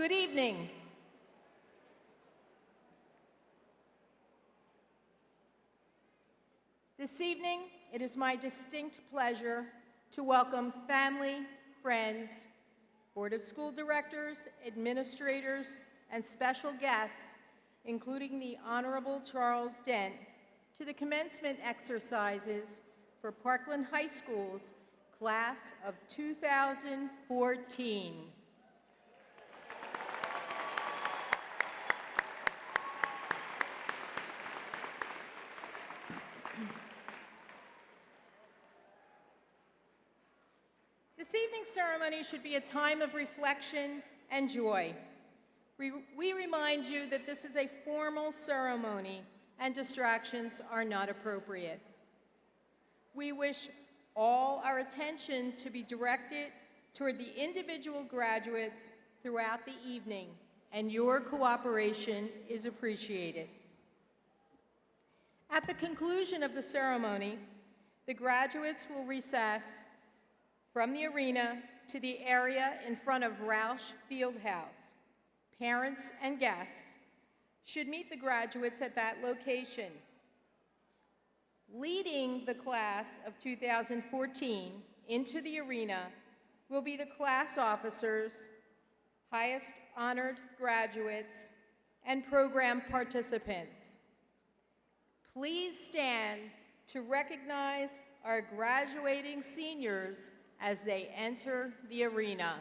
Good evening. This evening, it is my distinct pleasure to welcome family, friends, Board of School Directors, administrators, and special guests, including the Honorable Charles Dent, to the commencement exercises for Parkland High School's class of 2014. This evening's ceremony should be a time of reflection and joy. We remind you that this is a formal ceremony and distractions are not appropriate. We wish all our attention to be directed toward the individual graduates throughout the evening, and your cooperation is appreciated. At the conclusion of the ceremony, the graduates will recess from the arena to the area in front of Roush Fieldhouse. Parents and guests should meet the graduates at that location. Leading the class of 2014 into the arena will be the class officers, highest honored graduates, and program participants. Please stand to recognize our graduating seniors as they enter the arena.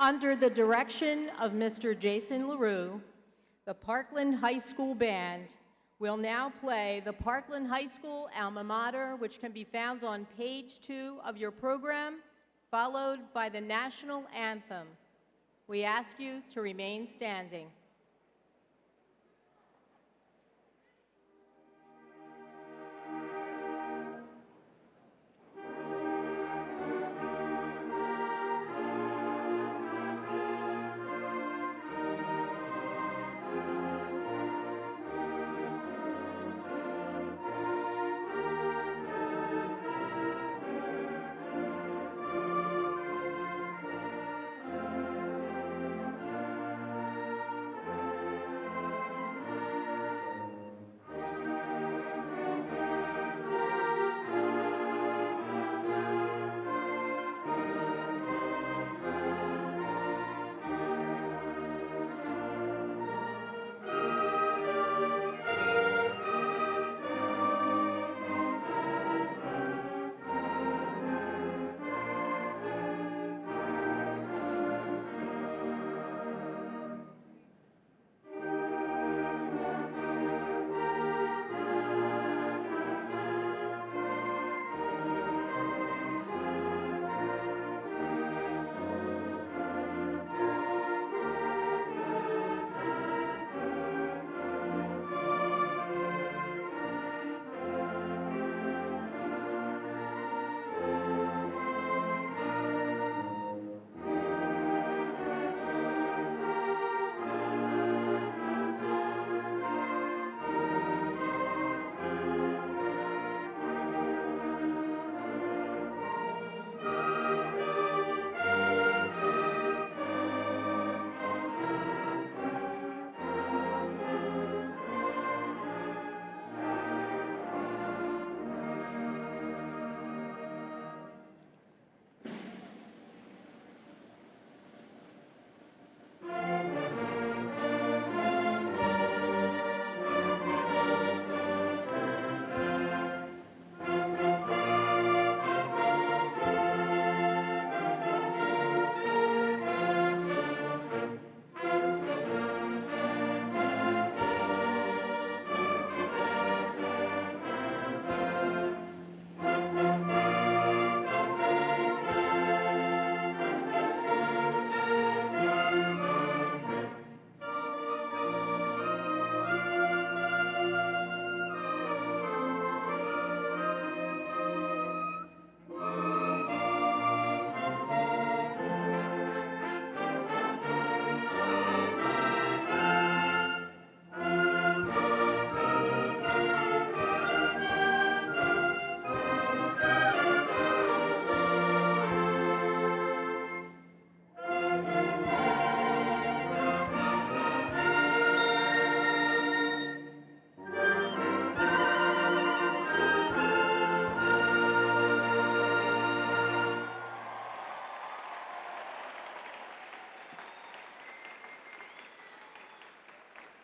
Under the direction of Mr. Jason LaRue, the Parkland High School Band will now play the Parkland High School alma mater, which can be found on page 2 of your program, followed by the national anthem. We ask you to remain standing.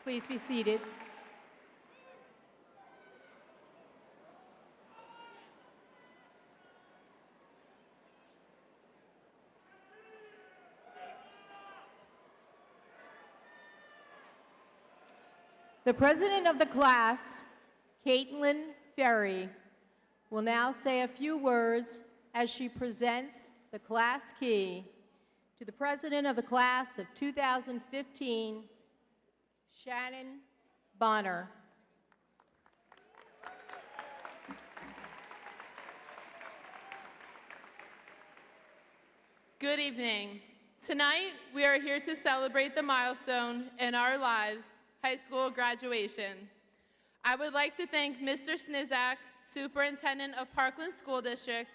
Please be seated. The president of the class, Caitlin Ferry, will now say a few words as she presents the class key to the president of the class of 2015, Shannon Bonner. Good evening. Tonight, we are here to celebrate the milestone in our lives, high school graduation. I would like to thank Mr. Snizak, Superintendent of Parkland School District,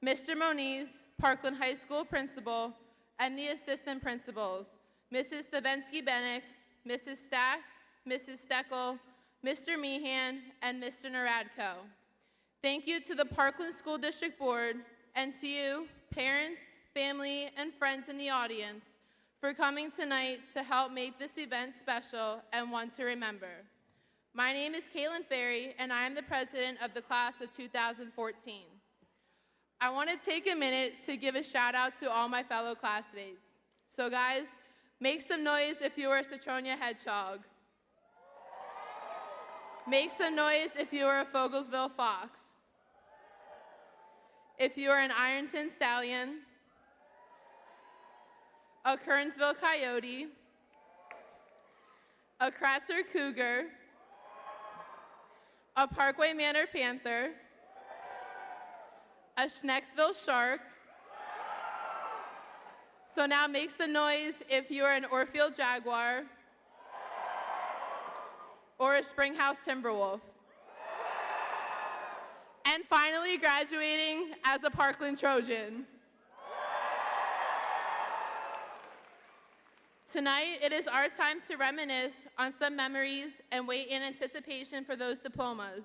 Mr. Moniz, Parkland High School Principal, and the assistant principals, Mrs. Stavensky-Bennick, Mrs. Stack, Mrs. Steckel, Mr. Meehan, and Mr. Naradko. Thank you to the Parkland School District Board and to you, parents, family, and friends in the audience, for coming tonight to help make this event special and one to remember. My name is Caitlin Ferry, and I am the president of the class of 2014. I want to take a minute to give a shout out to all my fellow classmates. So guys, make some noise if you were a Citronia Hedgehog. Make some noise if you were a Fogelsville Fox. If you are an Ironton Stallion, a Kernsville Coyote, a Kratzer Cougar, a Parkway Manor Panther, a Schnecksville Shark. So now make some noise if you are an Orfield Jaguar or a Springhouse Timberwolf. And finally graduating as a Parkland Trojan. Tonight, it is our time to reminisce on some memories and wait in anticipation for those diplomas.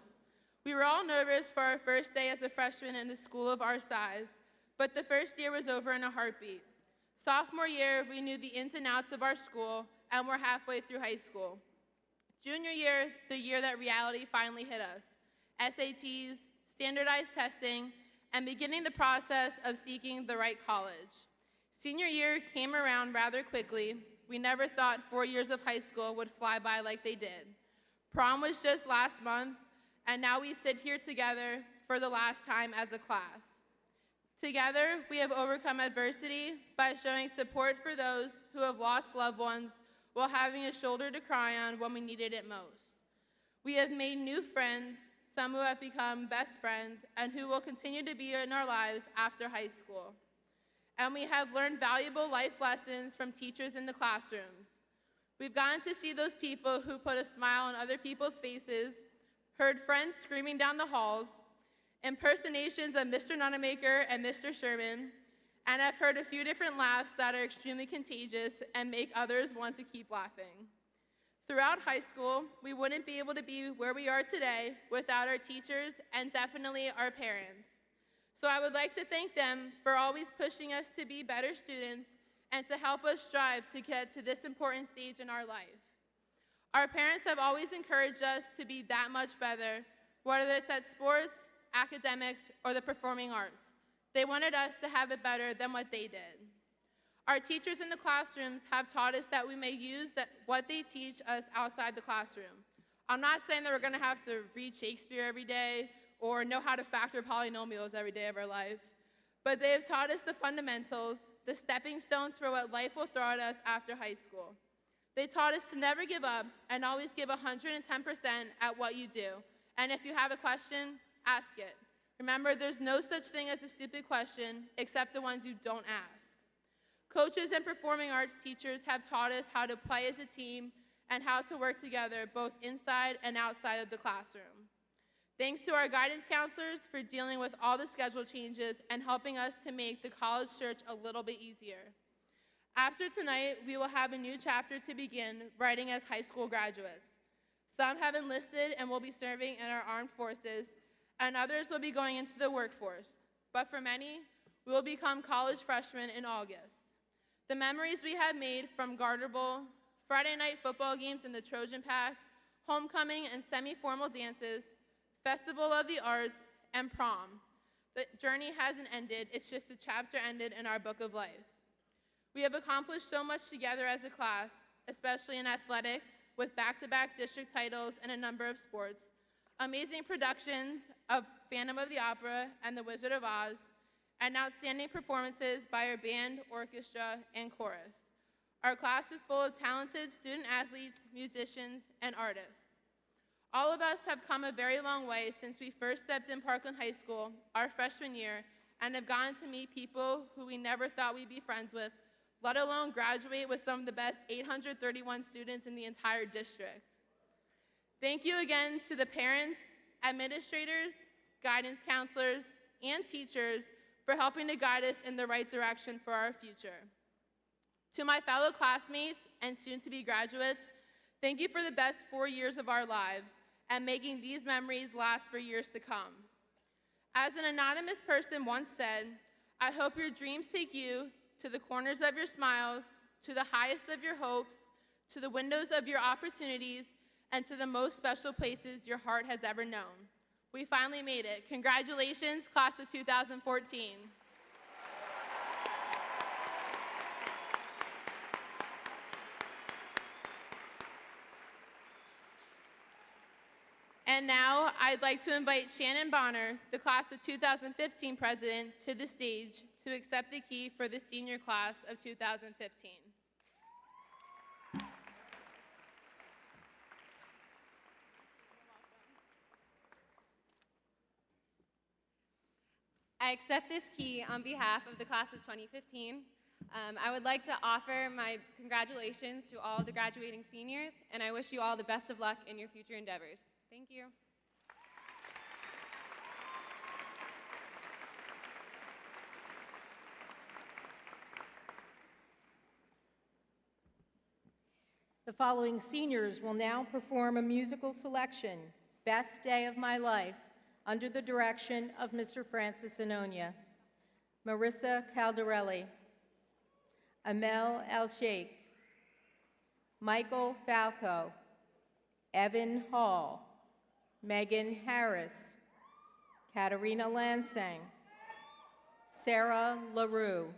We were all nervous for our first day as a freshman in a school of our size, but the first year was over in a heartbeat. Sophomore year, we knew the ins and outs of our school, and we're halfway through high school. Junior year, the year that reality finally hit us. SATs, standardized testing, and beginning the process of seeking the right college. Senior year came around rather quickly. We never thought 4 years of high school would fly by like they did. Prom was just last month, and now we sit here together for the last time as a class. Together, we have overcome adversity by showing support for those who have lost loved ones while having a shoulder to cry on when we needed it most. We have made new friends, some who have become best friends, and who will continue to be in our lives after high school. And we have learned valuable life lessons from teachers in the classrooms. We've gotten to see those people who put a smile on other people's faces, heard friends screaming down the halls, impersonations of Mr. Nonamaker and Mr. Sherman, and I've heard a few different laughs that are extremely contagious and make others want to keep laughing. Throughout high school, we wouldn't be able to be where we are today without our teachers and definitely our parents. So I would like to thank them for always pushing us to be better students and to help us strive to get to this important stage in our life. Our parents have always encouraged us to be that much better, whether it's at sports, academics, or the performing arts. They wanted us to have it better than what they did. Our teachers in the classrooms have taught us that we may use what they teach us outside the classroom. I'm not saying that we're going to have to read Shakespeare every day or know how to factor polynomials every day of our life, but they have taught us the fundamentals, the stepping stones for what life will throw at us after high school. They taught us to never give up and always give 110% at what you do. And if you have a question, ask it. Remember, there's no such thing as a stupid question except the ones you don't ask. Coaches and performing arts teachers have taught us how to play as a team and how to work together both inside and outside of the classroom. Thanks to our guidance counselors for dealing with all the schedule changes and helping us to make the college search a little bit easier. After tonight, we will have a new chapter to begin writing as high school graduates. Some have enlisted and will be serving in our armed forces, and others will be going into the workforce. But for many, we will become college freshmen in August. The memories we have made from Garter Bowl, Friday night football games in the Trojan Pack, homecoming and semi-formal dances, Festival of the Arts, and prom. The journey hasn't ended, it's just the chapter ended in our book of life. We have accomplished so much together as a class, especially in athletics, with back-to-back district titles in a number of sports, amazing productions of Phantom of the Opera and The Wizard of Oz, and outstanding performances by our band, orchestra, and chorus. Our class is full of talented student athletes, musicians, and artists. All of us have come a very long way since we first stepped in Parkland High School our freshman year and have gotten to meet people who we never thought we'd be friends with, let alone graduate with some of the best 831 students in the entire district. Thank you again to the parents, administrators, guidance counselors, and teachers for helping to guide us in the right direction for our future. To my fellow classmates and soon-to-be graduates, thank you for the best 4 years of our lives and making these memories last for years to come. As an anonymous person once said, I hope your dreams take you to the corners of your smiles, to the highest of your hopes, to the windows of your opportunities, and to the most special places your heart has ever known. We finally made it. Congratulations, class of 2014. And now I'd like to invite Shannon Bonner, the class of 2015 president, to the stage to accept the key for the senior class of 2015. I accept this key on behalf of the class of 2015. I would like to offer my congratulations to all the graduating seniors, and I wish you all the best of luck in your future endeavors. Thank you. The following seniors will now perform a musical selection, Best Day of My Life, under the direction of Mr. Francis Anonia. Marissa Caldarelli, Amel El-Sheikh, Michael Falco, Evan Hall, Megan Harris, Katarina Lansing, Sarah LaRue,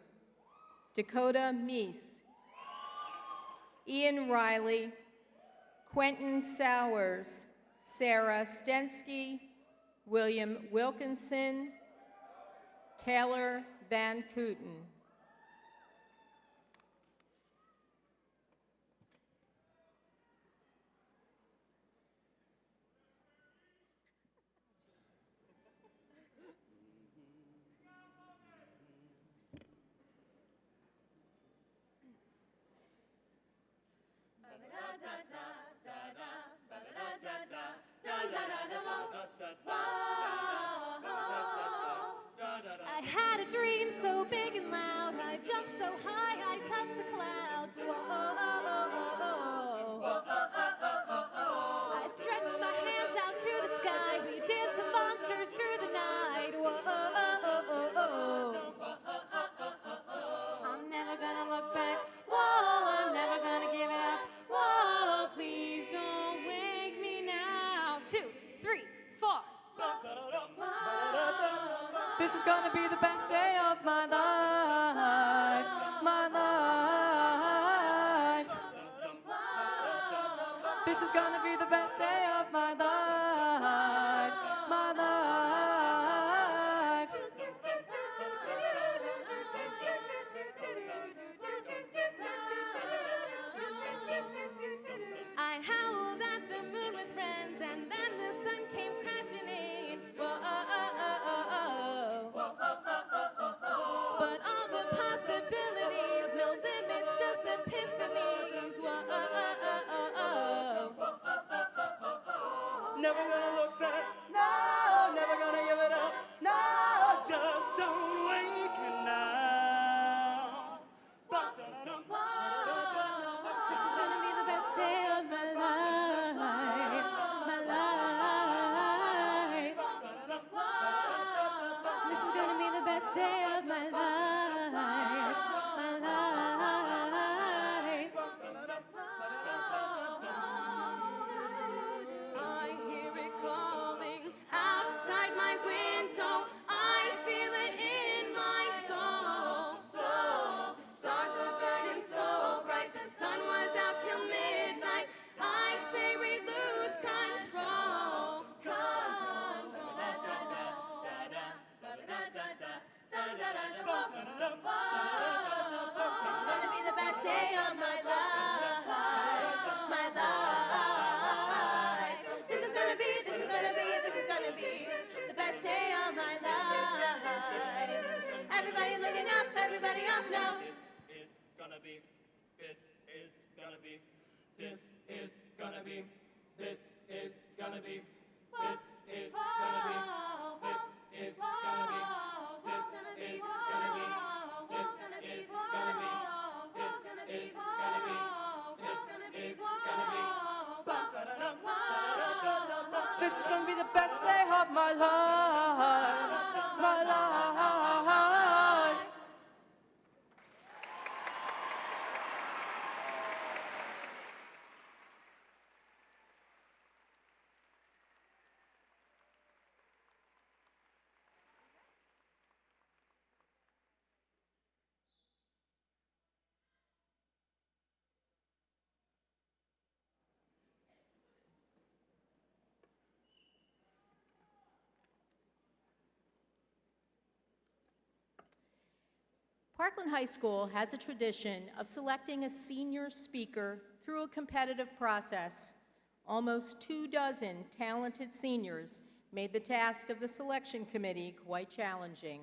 Dakota Meese, Ian Riley, Quentin Sowers, Sarah Stensky, William Wilkinson, Taylor Van Kooten. I had a dream so big and loud, I jumped so high, I touched the clouds. Whoa. I stretched my hands out to the sky, we danced the monsters through the night. Whoa. I'm never gonna look back. Whoa, I'm never gonna give it up. Whoa, please don't wake me now. 2, 3, 4. This is gonna be the best day of my life, my life. This is gonna be the best day of my life, my life. I howled at the moon with friends, and then the sun came crashing in. Whoa. But all the possibilities, no limits, just epiphanies. Whoa. Never gonna look back, no, never gonna give it up, no, just don't wake me now. This is gonna be the best day of my life, my life. This is gonna be the best day of my life, my life. I hear it calling outside my window. I feel it in my soul. The stars are burning so bright. The sun was out till midnight. I say we lose control. It's gonna be the best day of my life, my life. This is gonna be the best day of my life. Everybody looking up, everybody up now. This is gonna be, this is gonna be, this is gonna be, this is gonna be, this is gonna be, this is gonna be, this is gonna be, this is gonna be, this is gonna be, this is gonna be. This is gonna be the best day of my life, my life. Parkland High School has a tradition of selecting a senior speaker through a competitive process. Almost 24 talented seniors made the task of the selection committee quite challenging.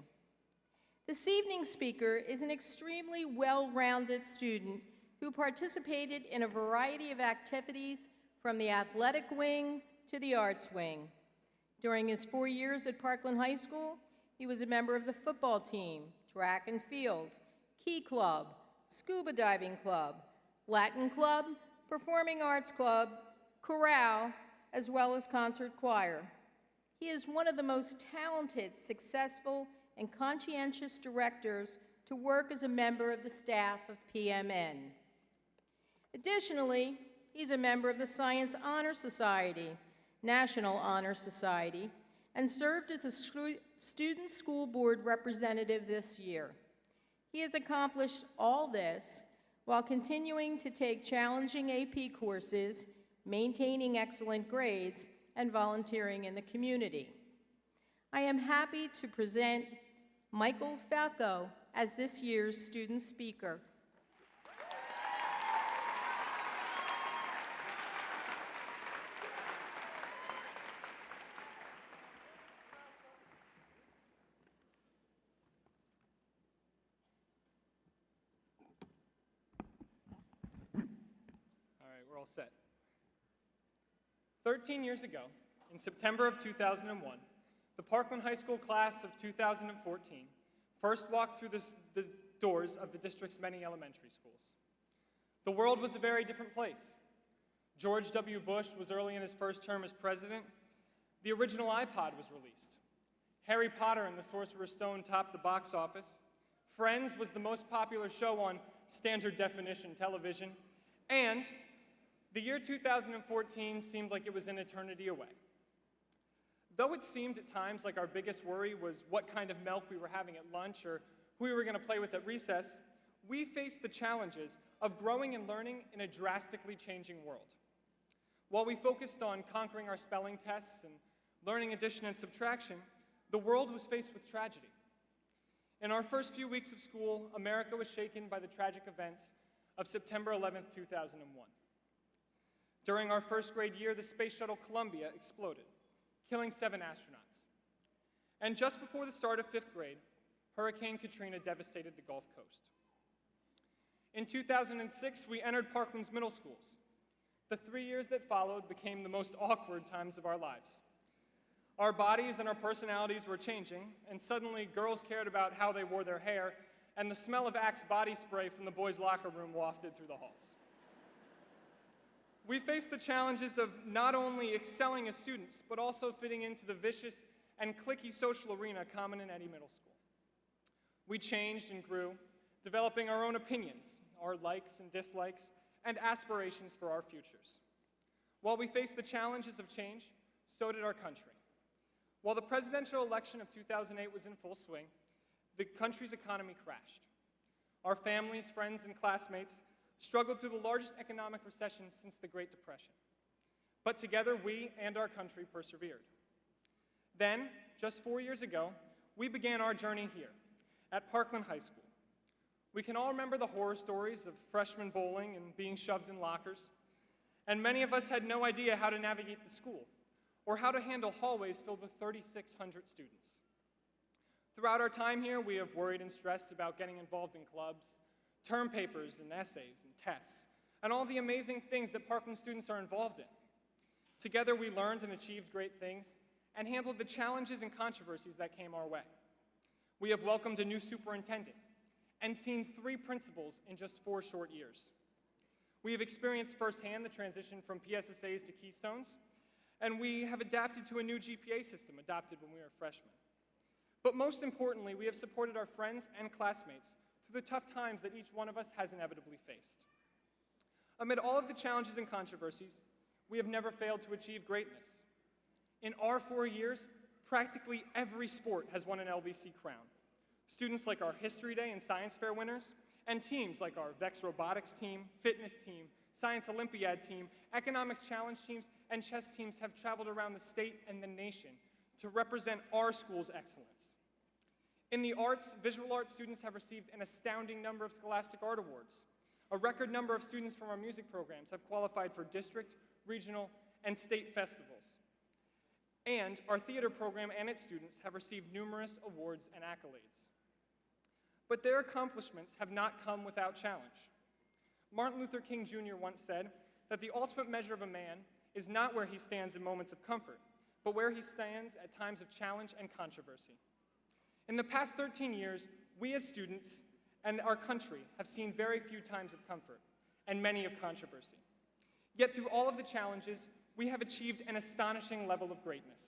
This evening's speaker is an extremely well-rounded student who participated in a variety of activities from the athletic wing to the arts wing. During his 4 years at Parkland High School, he was a member of the football team, track and field, Key Club, Scuba Diving Club, Latin Club, Performing Arts Club, Chorale, as well as concert choir. He is one of the most talented, successful, and conscientious directors to work as a member of the staff of PMN. Additionally, he's a member of the Science Honor Society, National Honor Society, and served as a student school board representative this year. He has accomplished all this while continuing to take challenging AP courses, maintaining excellent grades, and volunteering in the community. I am happy to present Michael Falco as this year's student speaker. We're all set. 13 years ago, in September of 2001, the Parkland High School class of 2014 first walked through the doors of the district's many elementary schools. The world was a very different place. George W. Bush was early in his first term as president. The original iPod was released. Harry Potter and the Sorcerer's Stone topped the box office. Friends was the most popular show on standard definition television. And the year 2014 seemed like it was an eternity away. Though it seemed at times like our biggest worry was what kind of milk we were having at lunch or who we were going to play with at recess, we faced the challenges of growing and learning in a drastically changing world. While we focused on conquering our spelling tests and learning addition and subtraction, the world was faced with tragedy. In our first few weeks of school, America was shaken by the tragic events of September 11th, 2001. During our first grade year, the space shuttle Columbia exploded, killing 7 astronauts. And just before the start of 5th grade, Hurricane Katrina devastated the Gulf Coast. In 2006, we entered Parkland's middle schools. The 3 years that followed became the most awkward times of our lives. Our bodies and our personalities were changing, and suddenly girls cared about how they wore their hair, and the smell of Axe body spray from the boys' locker room wafted through the halls. We faced the challenges of not only excelling as students, but also fitting into the vicious and cliquey social arena common in Eddy Middle School. We changed and grew, developing our own opinions, our likes and dislikes, and aspirations for our futures. While we faced the challenges of change, so did our country. While the presidential election of 2008 was in full swing, the country's economy crashed. Our families, friends, and classmates struggled through the largest economic recession since the Great Depression. But together, we and our country persevered. Then, just 4 years ago, we began our journey here, at Parkland High School. We can all remember the horror stories of freshmen bowling and being shoved in lockers, and many of us had no idea how to navigate the school, or how to handle hallways filled with 3,600 students. Throughout our time here, we have worried and stressed about getting involved in clubs, term papers and essays and tests, and all the amazing things that Parkland students are involved in. Together, we learned and achieved great things and handled the challenges and controversies that came our way. We have welcomed a new superintendent and seen 3 principals in just 4 short years. We have experienced firsthand the transition from PSSAs to Keystones, and we have adapted to a new GPA system adopted when we were freshmen. But most importantly, we have supported our friends and classmates through the tough times that each one of us has inevitably faced. Amid all of the challenges and controversies, we have never failed to achieve greatness. In our 4 years, practically every sport has won an LVC crown. Students like our History Day and Science Fair winners, and teams like our VEX Robotics team, Fitness team, Science Olympiad team, Economics Challenge teams, and chess teams have traveled around the state and the nation to represent our school's excellence. In the arts, visual arts students have received an astounding number of Scholastic Art Awards. A record number of students from our music programs have qualified for district, regional, and state festivals. And our theater program and its students have received numerous awards and accolades. But their accomplishments have not come without challenge. Martin Luther King Jr. once said that the ultimate measure of a man is not where he stands in moments of comfort, but where he stands at times of challenge and controversy. In the past 13 years, we as students and our country have seen very few times of comfort and many of controversy. Yet through all of the challenges, we have achieved an astonishing level of greatness.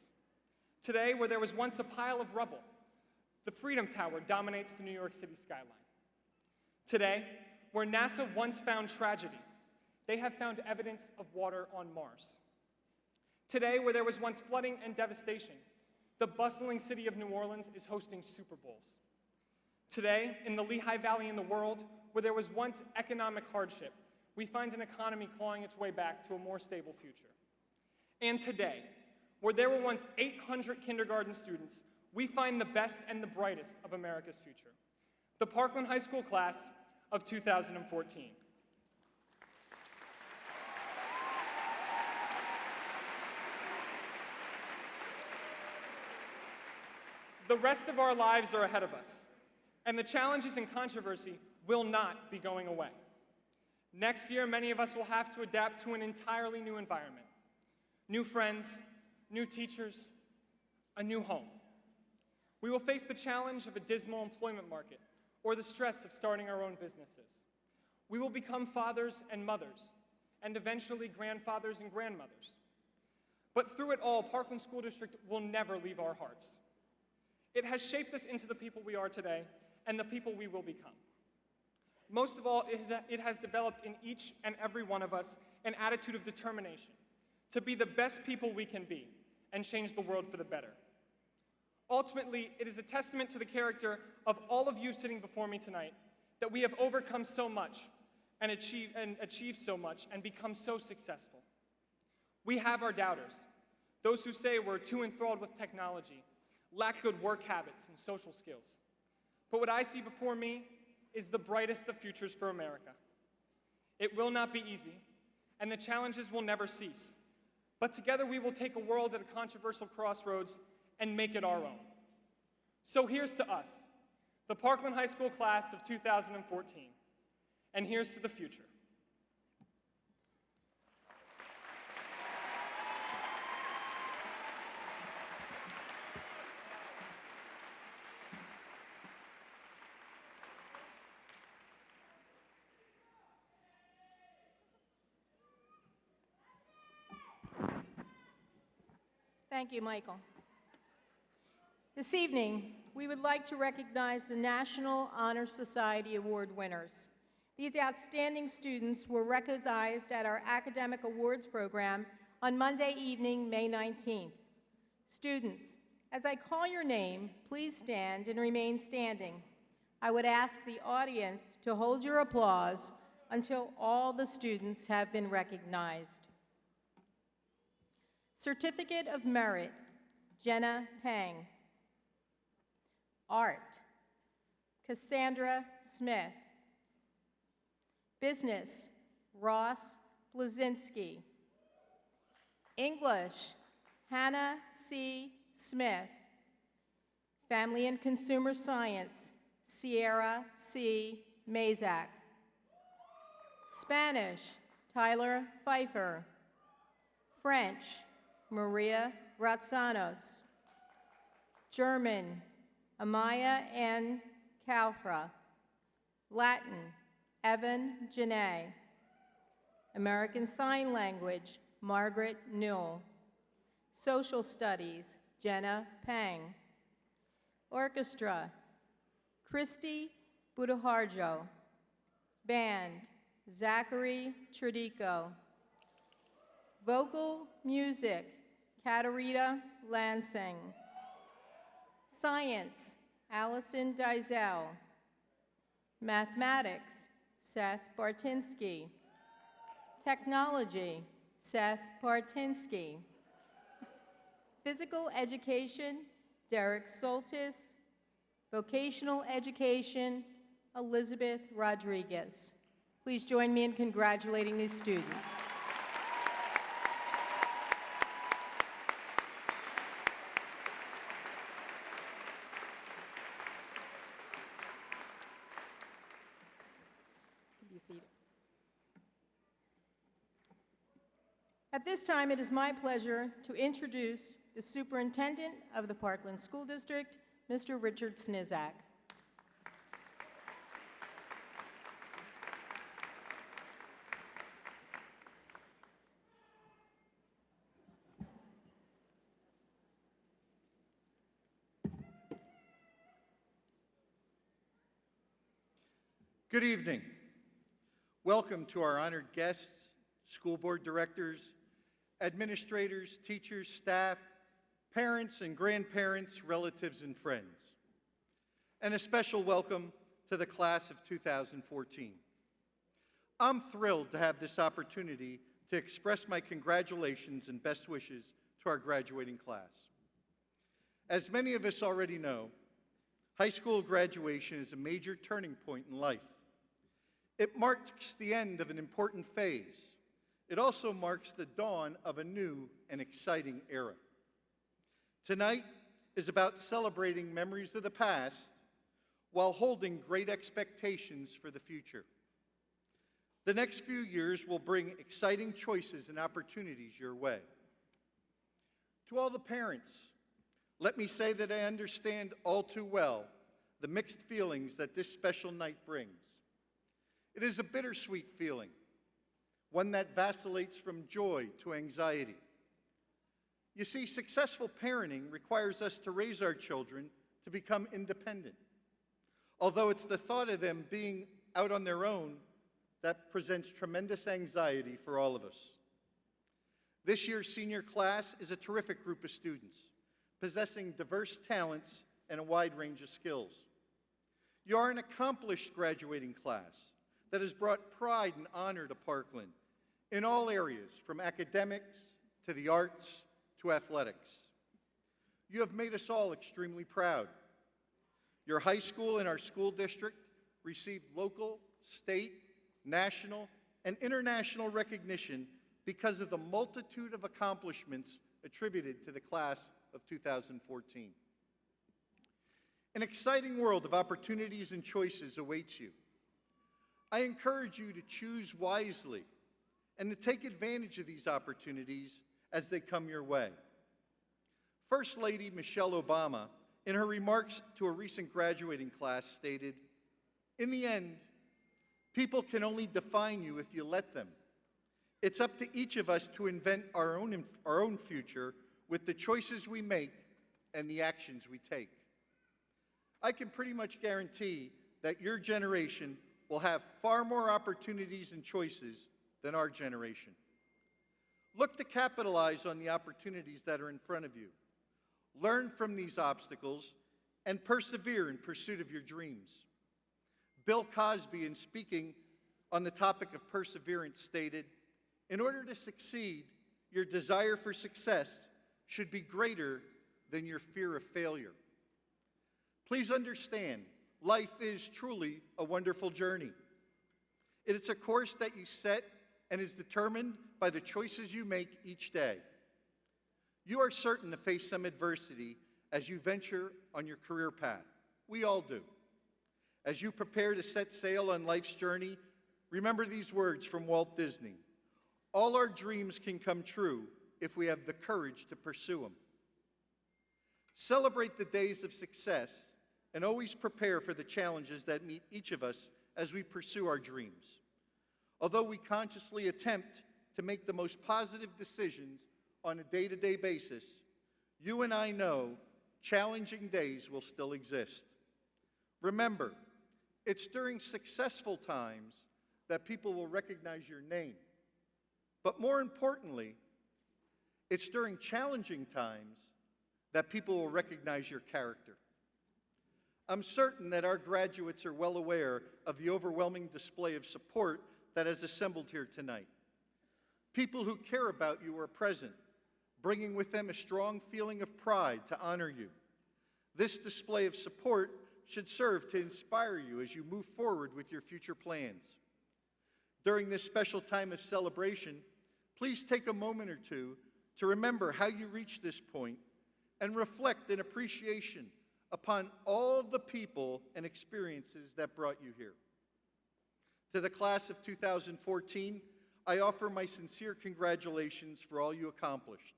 Today, where there was once a pile of rubble, the Freedom Tower dominates the New York City skyline. Today, where NASA once found tragedy, they have found evidence of water on Mars. Today, where there was once flooding and devastation, the bustling city of New Orleans is hosting Super Bowls. Today, in the Lehigh Valley in the world, where there was once economic hardship, we find an economy clawing its way back to a more stable future. And today, where there were once 800 kindergarten students, we find the best and the brightest of America's future, the Parkland High School class of 2014. The rest of our lives are ahead of us, and the challenges and controversy will not be going away. Next year, many of us will have to adapt to an entirely new environment. New friends, new teachers, a new home. We will face the challenge of a dismal employment market or the stress of starting our own businesses. We will become fathers and mothers, and eventually grandfathers and grandmothers. But through it all, Parkland School District will never leave our hearts. It has shaped us into the people we are today and the people we will become. Most of all, it has developed in each and every one of us an attitude of determination to be the best people we can be and change the world for the better. Ultimately, it is a testament to the character of all of you sitting before me tonight that we have overcome so much and achieved so much and become so successful. We have our doubters, those who say we're too enthralled with technology, lack good work habits and social skills. But what I see before me is the brightest of futures for America. It will not be easy, and the challenges will never cease. But together we will take a world at a controversial crossroads and make it our own. So here's to us, the Parkland High School class of 2014, and here's to the future. Thank you, Michael. This evening, we would like to recognize the National Honor Society Award winners. These outstanding students were recognized at our Academic Awards program on Monday evening, May 19th. Students, as I call your name, please stand and remain standing. I would ask the audience to hold your applause until all the students have been recognized. Certificate of Merit, Jenna Pang. Art, Cassandra Smith. Business, Ross Blazinski. English, Hannah C. Smith. Family and Consumer Science, Sierra C. Mazak. Spanish, Tyler Pfeiffer. French, Maria Ratzanos. German, Amaya N. Kalfra. Latin, Evan Janae. American Sign Language, Margaret Newell. Social Studies, Jenna Pang. Orchestra, Christy Budaharjo. Band, Zachary Tridico. Vocal Music, Katarina Lansing. Science, Allison Dizell. Mathematics, Seth Bartinsky. Technology, Seth Bartinsky. Physical Education, Derek Soltis. Vocational Education, Elizabeth Rodriguez. Please join me in congratulating these students. Be seated. At this time, it is my pleasure to introduce the Superintendent of the Parkland School District, Mr. Richard Snizak. Good evening. Welcome to our honored guests, school board directors, administrators, teachers, staff, parents and grandparents, relatives and friends. And a special welcome to the class of 2014. I'm thrilled to have this opportunity to express my congratulations and best wishes to our graduating class. As many of us already know, high school graduation is a major turning point in life. It marks the end of an important phase. It also marks the dawn of a new and exciting era. Tonight is about celebrating memories of the past while holding great expectations for the future. The next few years will bring exciting choices and opportunities your way. To all the parents, let me say that I understand all too well the mixed feelings that this special night brings. It is a bittersweet feeling, one that vacillates from joy to anxiety. You see, successful parenting requires us to raise our children to become independent, although it's the thought of them being out on their own that presents tremendous anxiety for all of us. This year's senior class is a terrific group of students, possessing diverse talents and a wide range of skills. You are an accomplished graduating class that has brought pride and honor to Parkland in all areas, from academics to the arts to athletics. You have made us all extremely proud. Your high school and our school district received local, state, national, and international recognition because of the multitude of accomplishments attributed to the class of 2014. An exciting world of opportunities and choices awaits you. I encourage you to choose wisely and to take advantage of these opportunities as they come your way. First Lady Michelle Obama, in her remarks to a recent graduating class, stated, "In the end, people can only define you if you let them. It's up to each of us to invent our own future with the choices we make and the actions we take." I can pretty much guarantee that your generation will have far more opportunities and choices than our generation. Look to capitalize on the opportunities that are in front of you. Learn from these obstacles and persevere in pursuit of your dreams. Bill Cosby, in speaking on the topic of perseverance, stated, "In order to succeed, your desire for success should be greater than your fear of failure." Please understand, life is truly a wonderful journey. It is a course that you set and is determined by the choices you make each day. You are certain to face some adversity as you venture on your career path. We all do. As you prepare to set sail on life's journey, remember these words from Walt Disney: "All our dreams can come true if we have the courage to pursue them." Celebrate the days of success and always prepare for the challenges that meet each of us as we pursue our dreams. Although we consciously attempt to make the most positive decisions on a day-to-day basis, you and I know challenging days will still exist. Remember, it's during successful times that people will recognize your name. But more importantly, it's during challenging times that people will recognize your character. I'm certain that our graduates are well aware of the overwhelming display of support that has assembled here tonight. People who care about you are present, bringing with them a strong feeling of pride to honor you. This display of support should serve to inspire you as you move forward with your future plans. During this special time of celebration, please take a moment or two to remember how you reached this point and reflect in appreciation upon all the people and experiences that brought you here. To the class of 2014, I offer my sincere congratulations for all you accomplished.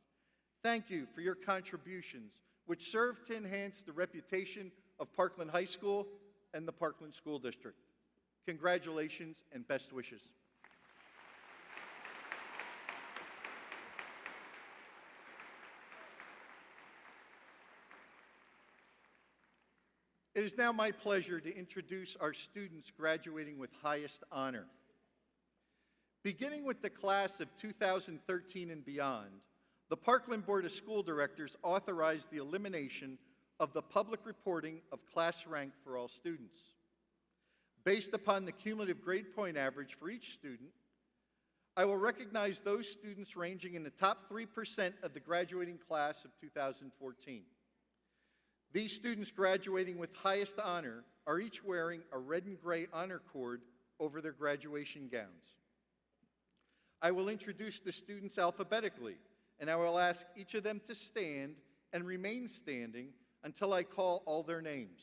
Thank you for your contributions, which serve to enhance the reputation of Parkland High School and the Parkland School District. Congratulations and best wishes. It is now my pleasure to introduce our students graduating with highest honor. Beginning with the class of 2013 and beyond, the Parkland Board of School Directors authorized the elimination of the public reporting of class rank for all students. Based upon the cumulative grade point average for each student, I will recognize those students ranging in the top 3% of the graduating class of 2014. These students graduating with highest honor are each wearing a red and gray honor cord over their graduation gowns. I will introduce the students alphabetically, and I will ask each of them to stand and remain standing until I call all their names.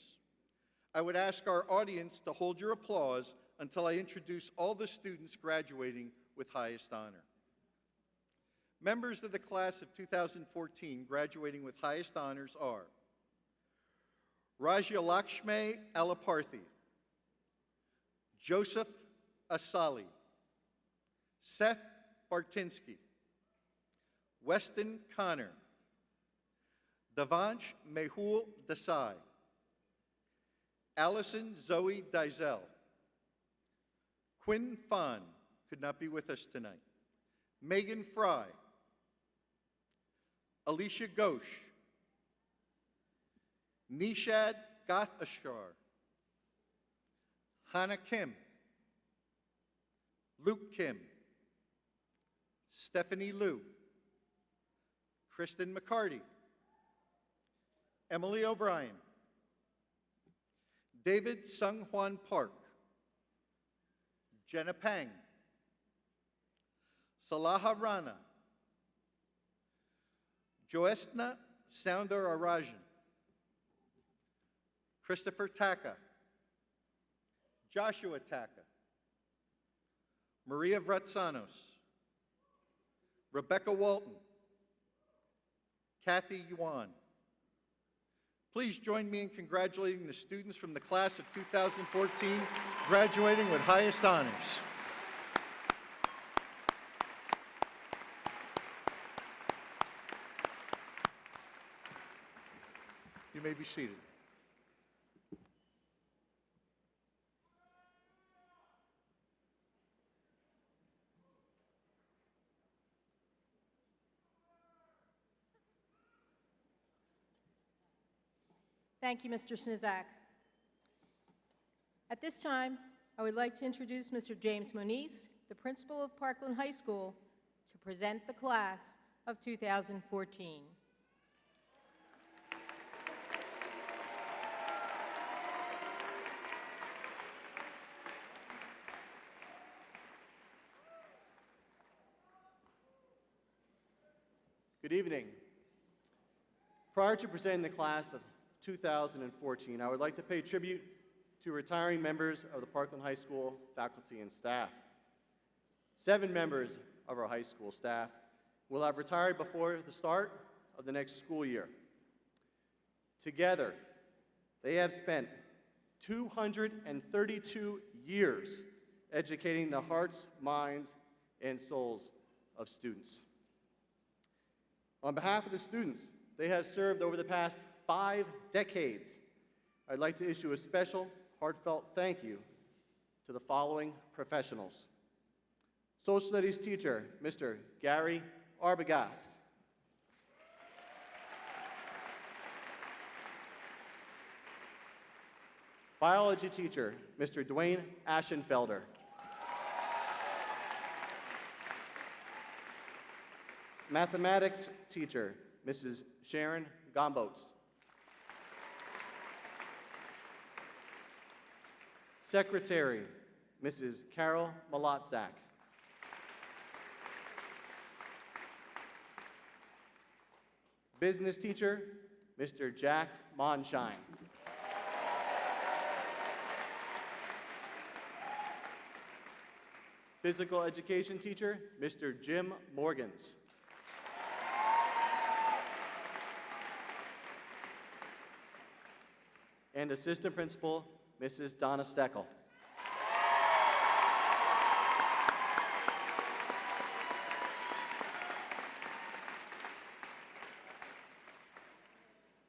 I would ask our audience to hold your applause until I introduce all the students graduating with highest honor. Members of the class of 2014 graduating with highest honors are Rajalakshmi Alaparthi, Joseph Asali, Seth Bartinsky, Weston Connor, Devansh Mehul Desai, Allison Zoe Dizel, Quinn Fon, could not be with us tonight, Megan Fry, Alicia Ghosh, Nishad Gathashkar, Hannah Kim, Luke Kim, Stephanie Liu, Kristen McCarty, Emily O'Brien, David Sung Hwan Park, Jenna Pang, Salaha Rana, Joesna Soundarajan, Christopher Taka, Joshua Taka, Maria Vratsanos, Rebecca Walton, Kathy Yuan. Please join me in congratulating the students from the class of 2014 graduating with highest honors. You may be seated. Thank you, Mr. Snizak. At this time, I would like to introduce Mr. James Moniz, the principal of Parkland High School, to present the class of 2014. Good evening. Prior to presenting the class of 2014, I would like to pay tribute to retiring members of the Parkland High School faculty and staff. 7 members of our high school staff will have retired before the start of the next school year. Together, they have spent 232 years educating the hearts, minds, and souls of students. On behalf of the students, they have served over the past 5 decades. I'd like to issue a special, heartfelt thank you to the following professionals. Social Studies teacher, Mr. Gary Arbogast. Biology teacher, Mr. Dwayne Aschenfelder. Mathematics teacher, Mrs. Sharon Gombotes. Secretary, Mrs. Carol Malotczak. Business teacher, Mr. Jack Monshine. Physical education teacher, Mr. Jim Morgans. And assistant principal, Mrs. Donna Steckel.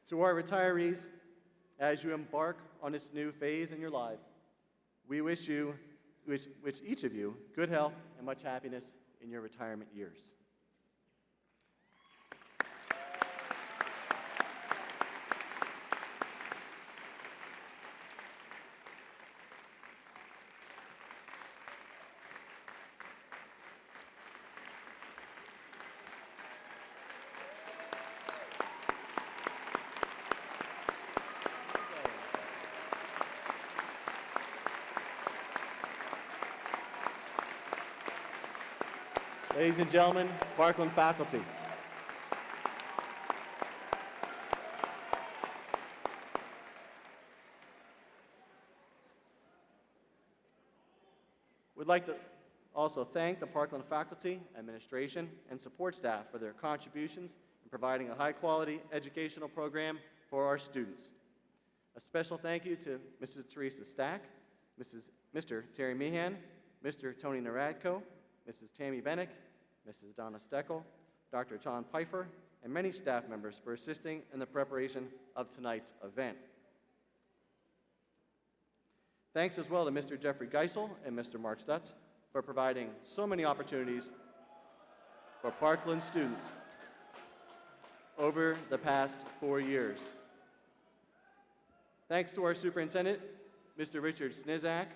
To our retirees, as you embark on this new phase in your lives, we wish each of you good health and much happiness in your retirement years. Ladies and gentlemen, Parkland faculty. We'd like to also thank the Parkland faculty, administration, and support staff for their contributions in providing a high-quality educational program for our students. A special thank you to Mrs. Teresa Stack, Mr. Terry Meehan, Mr. Tony Naradko, Mrs. Tammy Bennick, Mrs. Donna Steckel, Dr. John Pfeiffer, and many staff members for assisting in the preparation of tonight's event. Thanks as well to Mr. Jeffrey Geisel and Mr. Mark Stutz for providing so many opportunities for Parkland students over the past 4 years. Thanks to our superintendent, Mr. Richard Snizak,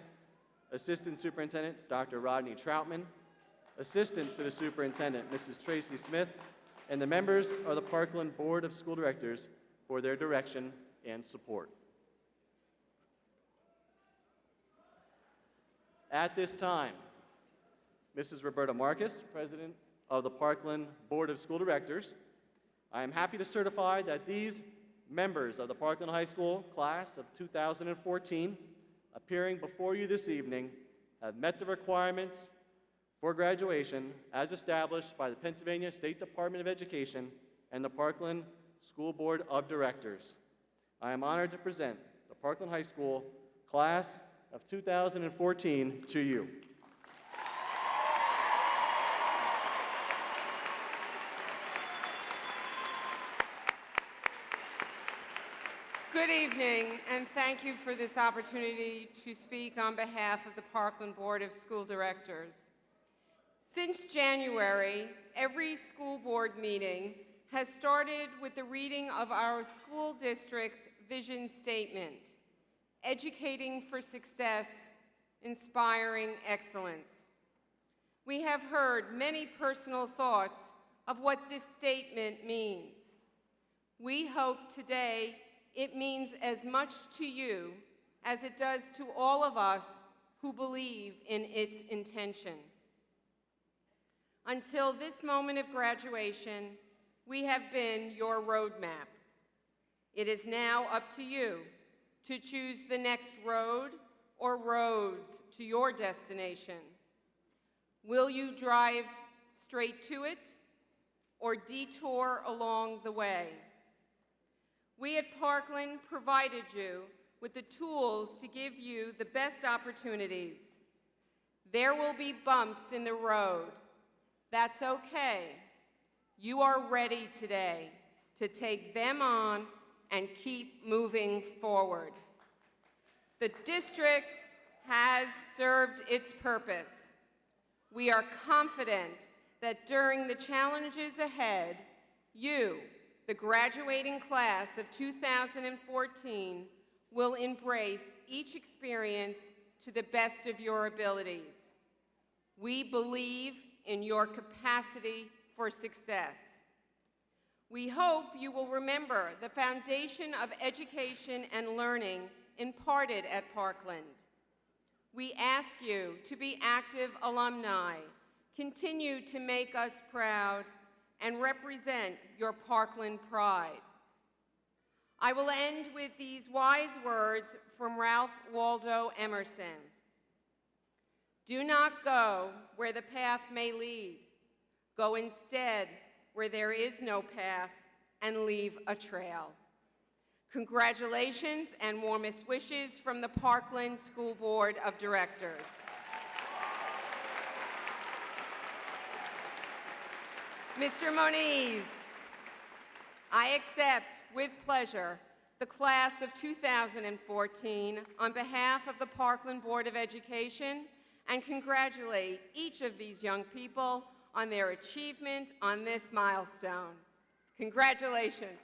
Assistant Superintendent, Dr. Rodney Troutman, Assistant to the Superintendent, Mrs. Tracy Smith, and the members of the Parkland Board of School Directors for their direction and support. At this time, Mrs. Roberta Marcus, President of the Parkland Board of School Directors, I am happy to certify that these members of the Parkland High School class of 2014 appearing before you this evening have met the requirements for graduation as established by the Pennsylvania State Department of Education and the Parkland School Board of Directors. I am honored to present the Parkland High School class of 2014 to you. Good evening, and thank you for this opportunity to speak on behalf of the Parkland Board of School Directors. Since January, every school board meeting has started with the reading of our school district's vision statement, educating for success, inspiring excellence. We have heard many personal thoughts of what this statement means. We hope today it means as much to you as it does to all of us who believe in its intention. Until this moment of graduation, we have been your roadmap. It is now up to you to choose the next road or roads to your destination. Will you drive straight to it or detour along the way? We at Parkland provided you with the tools to give you the best opportunities. There will be bumps in the road. That's okay. You are ready today to take them on and keep moving forward. The district has served its purpose. We are confident that during the challenges ahead, you, the graduating class of 2014, will embrace each experience to the best of your abilities. We believe in your capacity for success. We hope you will remember the foundation of education and learning imparted at Parkland. We ask you to be active alumni, continue to make us proud, and represent your Parkland pride. I will end with these wise words from Ralph Waldo Emerson. Do not go where the path may lead. Go instead where there is no path and leave a trail. Congratulations and warmest wishes from the Parkland School Board of Directors. Mr. Moniz, I accept with pleasure the class of 2014 on behalf of the Parkland Board of Education and congratulate each of these young people on their achievement on this milestone. Congratulations.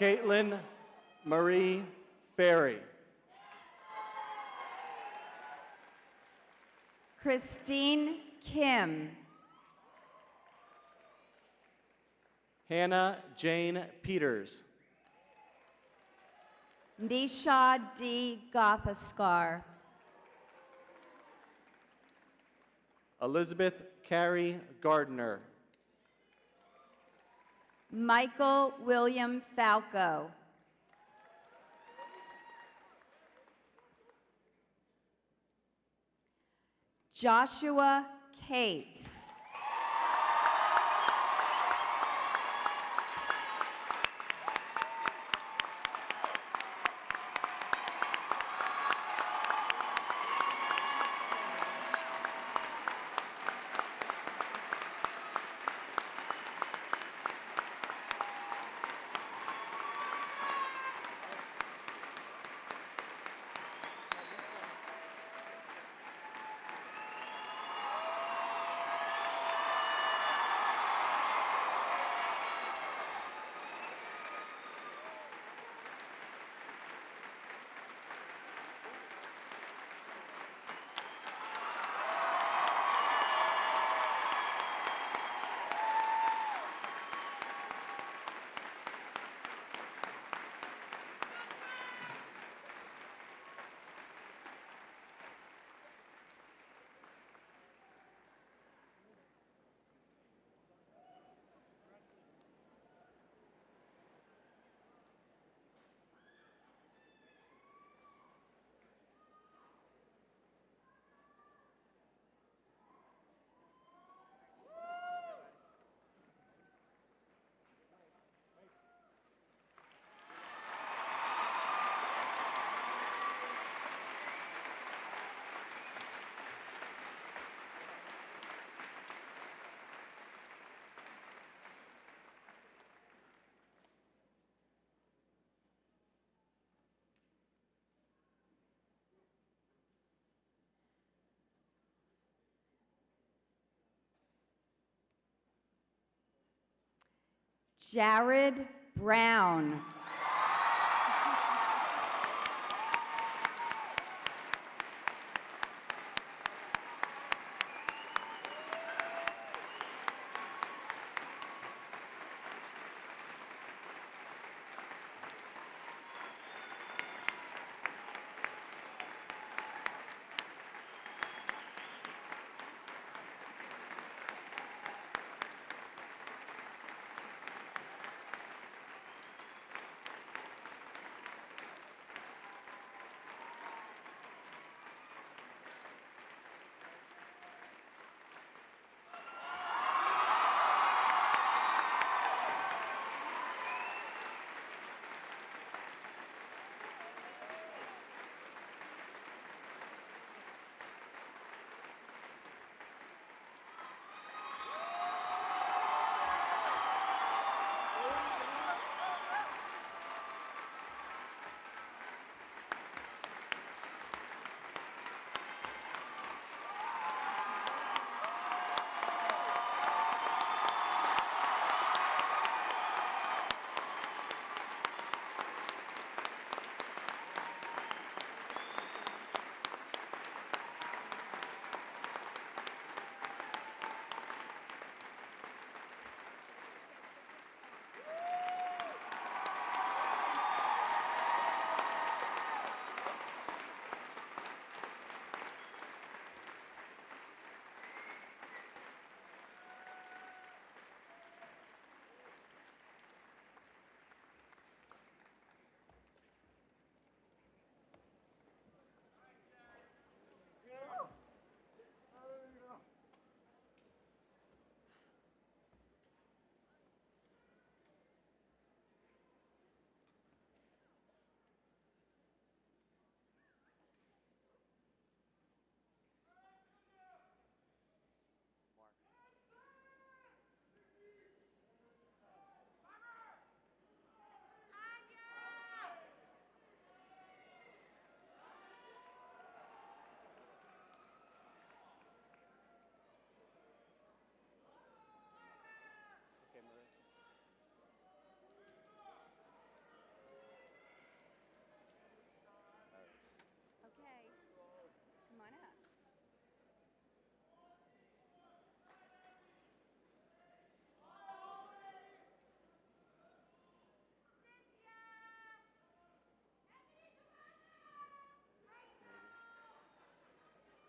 Caitlin Marie Ferry. Christine Kim. Hannah Jane Peters. Nisha D. Gothaskar. Elizabeth Carey Gardner. Michael William Falco. Joshua Cates. Jared Brown.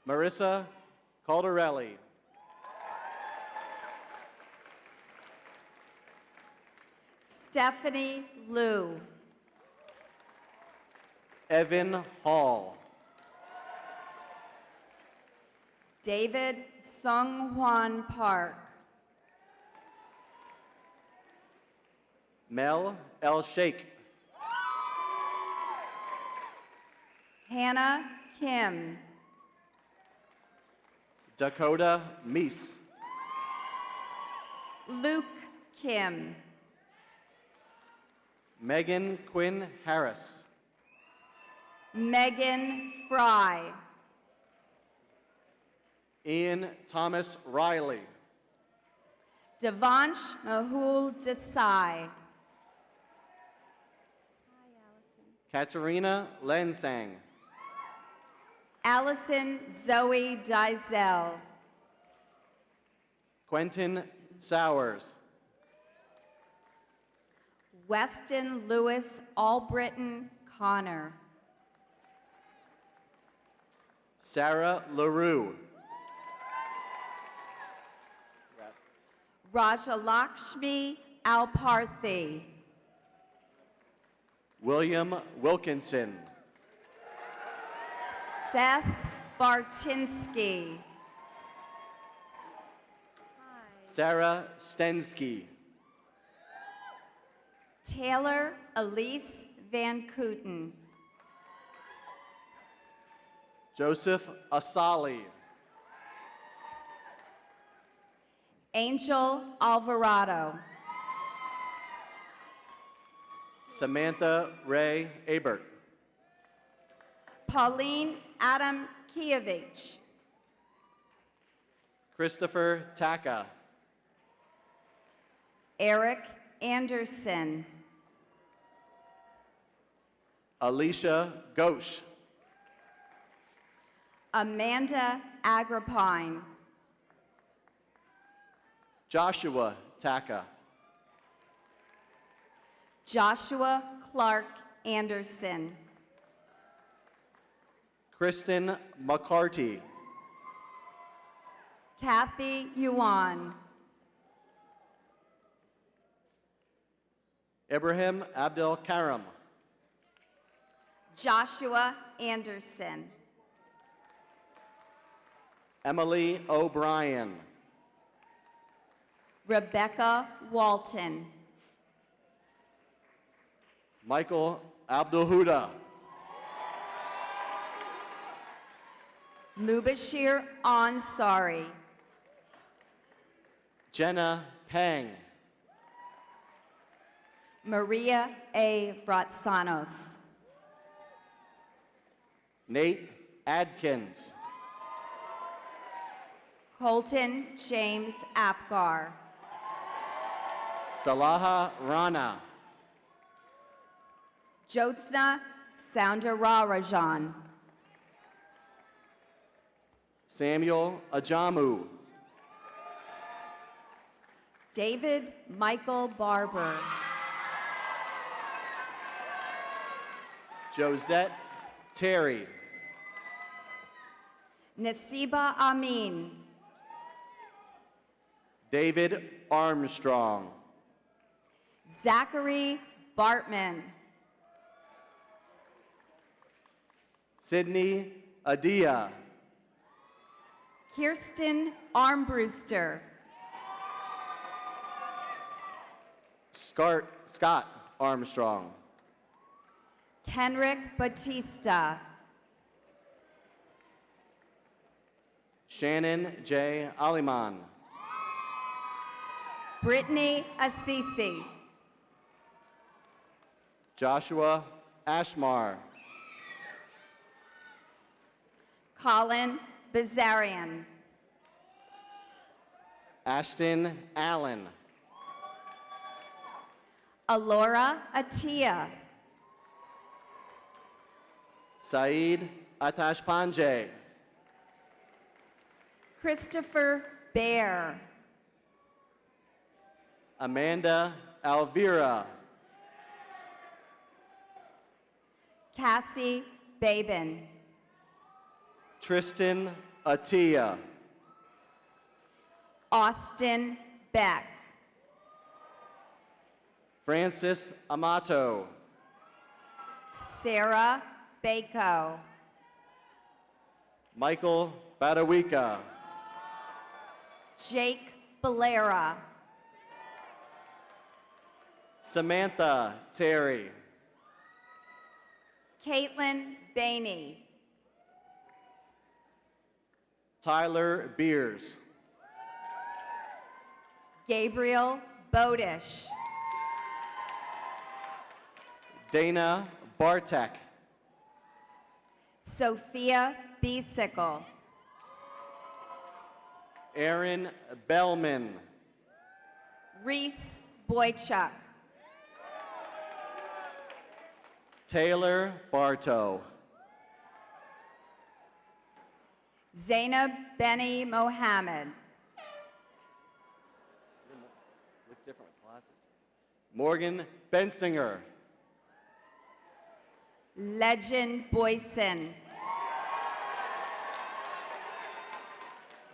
Marissa Caldarelli. Stephanie Liu. Evan Hall. David Sung-Hwan Park. Mel L. Sheikh. Hannah Kim. Dakota Meese. Luke Kim. Megan Quinn Harris. Megan Fry. Ian Thomas Riley. Devansh Mahul Desai. Katerina Lensang. Allison Zoe Dizel. Quentin Sowers. Weston Lewis Albritton Connor. Sarah LaRue. Rajalakshmi Alparthi. William Wilkinson. Seth Bartinsky. Sarah Stensky. Taylor Elise Van Kooten. Joseph Asali. Angel Alvarado. Samantha Ray Abert. Pauline Adam Kievich. Christopher Taka. Eric Anderson. Alicia Ghosh. Amanda Agrippine. Joshua Taka. Joshua Clark Anderson. Kristen McCarty. Kathy Yuan. Ibrahim Abdel Karam. Joshua Anderson. Emily O'Brien. Rebecca Walton. Michael Abdulhuda. Mubashir Ansari. Jenna Pang. Maria A. Vratsanos. Nate Adkins. Colton James Apgar. Salaha Rana. Jyotsna Soundararajan. Samuel Ajamu. David Michael Barber. Josette Terry. Nasiba Amin. David Armstrong. Zachary Bartman. Sydney Adia. Kirsten Armbruster. Scott Armstrong. Kenrick Batista. Shannon J. Aliman. Brittany Assisi. Joshua Ashmar. Colin Bazarian. Ashton Allen. Alora Atia. Saeed Atashpanje. Christopher Bear. Amanda Alvira. Cassie Babin. Tristan Atia. Austin Beck. Francis Amato. Sarah Bako. Michael Badawika. Jake Valera. Samantha Terry. Caitlin Bainey. Tyler Beers. Gabriel Bodish. Dana Bartek. Sophia Biesicle. Aaron Bellman. Reese Boychuk. Taylor Bartow. Zainab Benny Mohammed. Look different with glasses. Morgan Bensinger. Legend Boyson.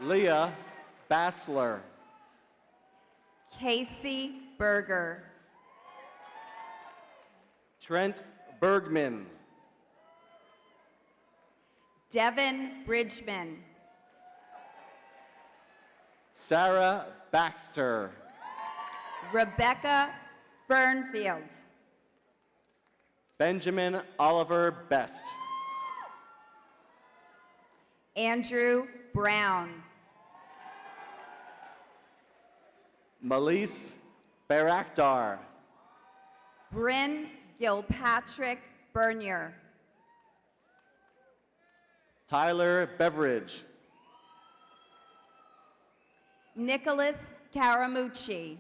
Leah Bassler. Casey Berger. Trent Bergman. Devin Bridgman. Sarah Baxter. Rebecca Burnfield. Benjamin Oliver Best. Andrew Brown. Melise Barakdar. Bryn Gilpatrick Bernier. Tyler Beveridge. Nicholas Caramucci.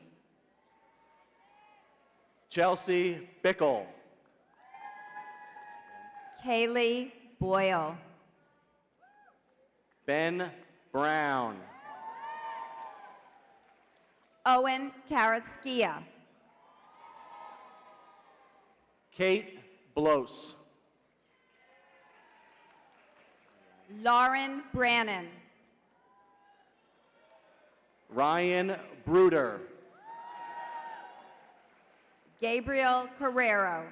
Chelsea Bickle. Kaylee Boyle. Ben Brown. Owen Karaskia. Kate Blose. Lauren Brannon. Ryan Bruder. Gabriel Carrero.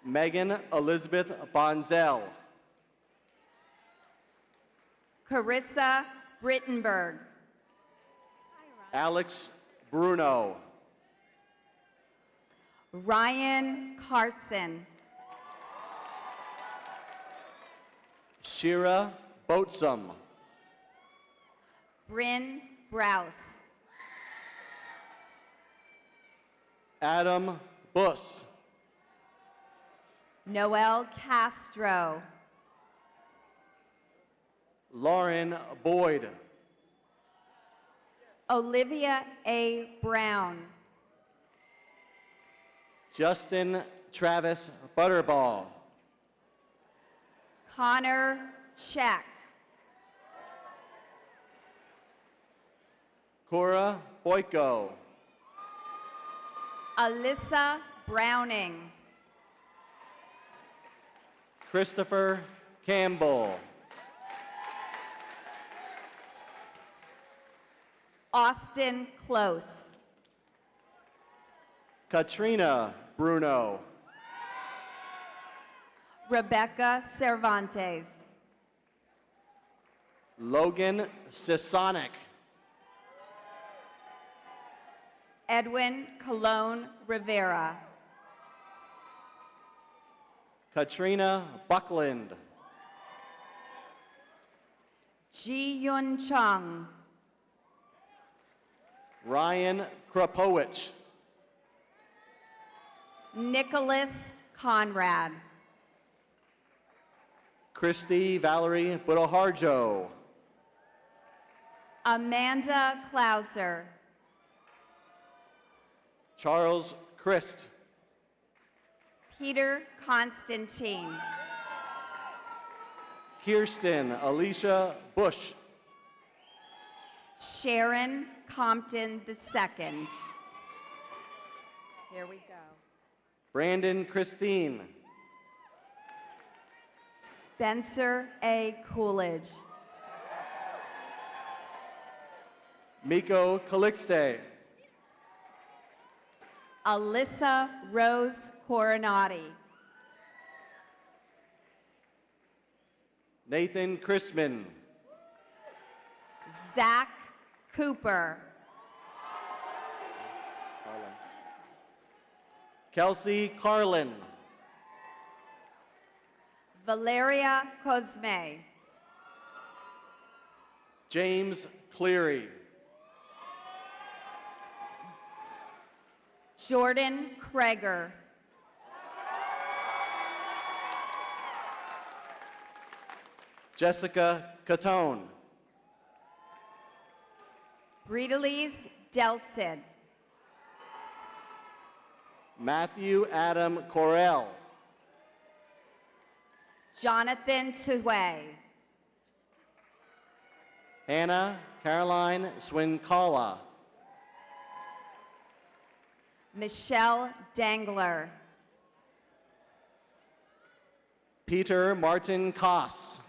Megan Elizabeth Bonzel. Carissa Brittenberg. Alex Bruno. Ryan Carson. Shira Boatsum. Bryn Browse. Adam Buss. Noel Castro. Lauren Boyd. Olivia A. Brown. Justin Travis Butterball. Connor Check. Cora Boyko. Alyssa Browning. Christopher Campbell. Austin Close. Katrina Bruno. Rebecca Cervantes. Logan Sisonic. Edwin Colon Rivera. Katrina Buckland. Ji Yun Chung. Ryan Kropowicz. Nicholas Conrad. Christy Valerie Budoharjo. Amanda Klauser. Charles Christ. Peter Constantine. Kirsten Alicia Bush. Sharon Compton II. Here we go. Brandon Christine. Spencer A. Coolidge. Miko Calixte. Alyssa Rose Coronati. Nathan Chrisman. Zach Cooper. Kelsey Carlin. Valeria Cosme. James Cleary. Jordan Kreger. Jessica Catone. Bredalise Delcid. Matthew Adam Corell. Jonathan Tue. Hannah Caroline Swinkala. Michelle Dangler. Peter Martin Koss.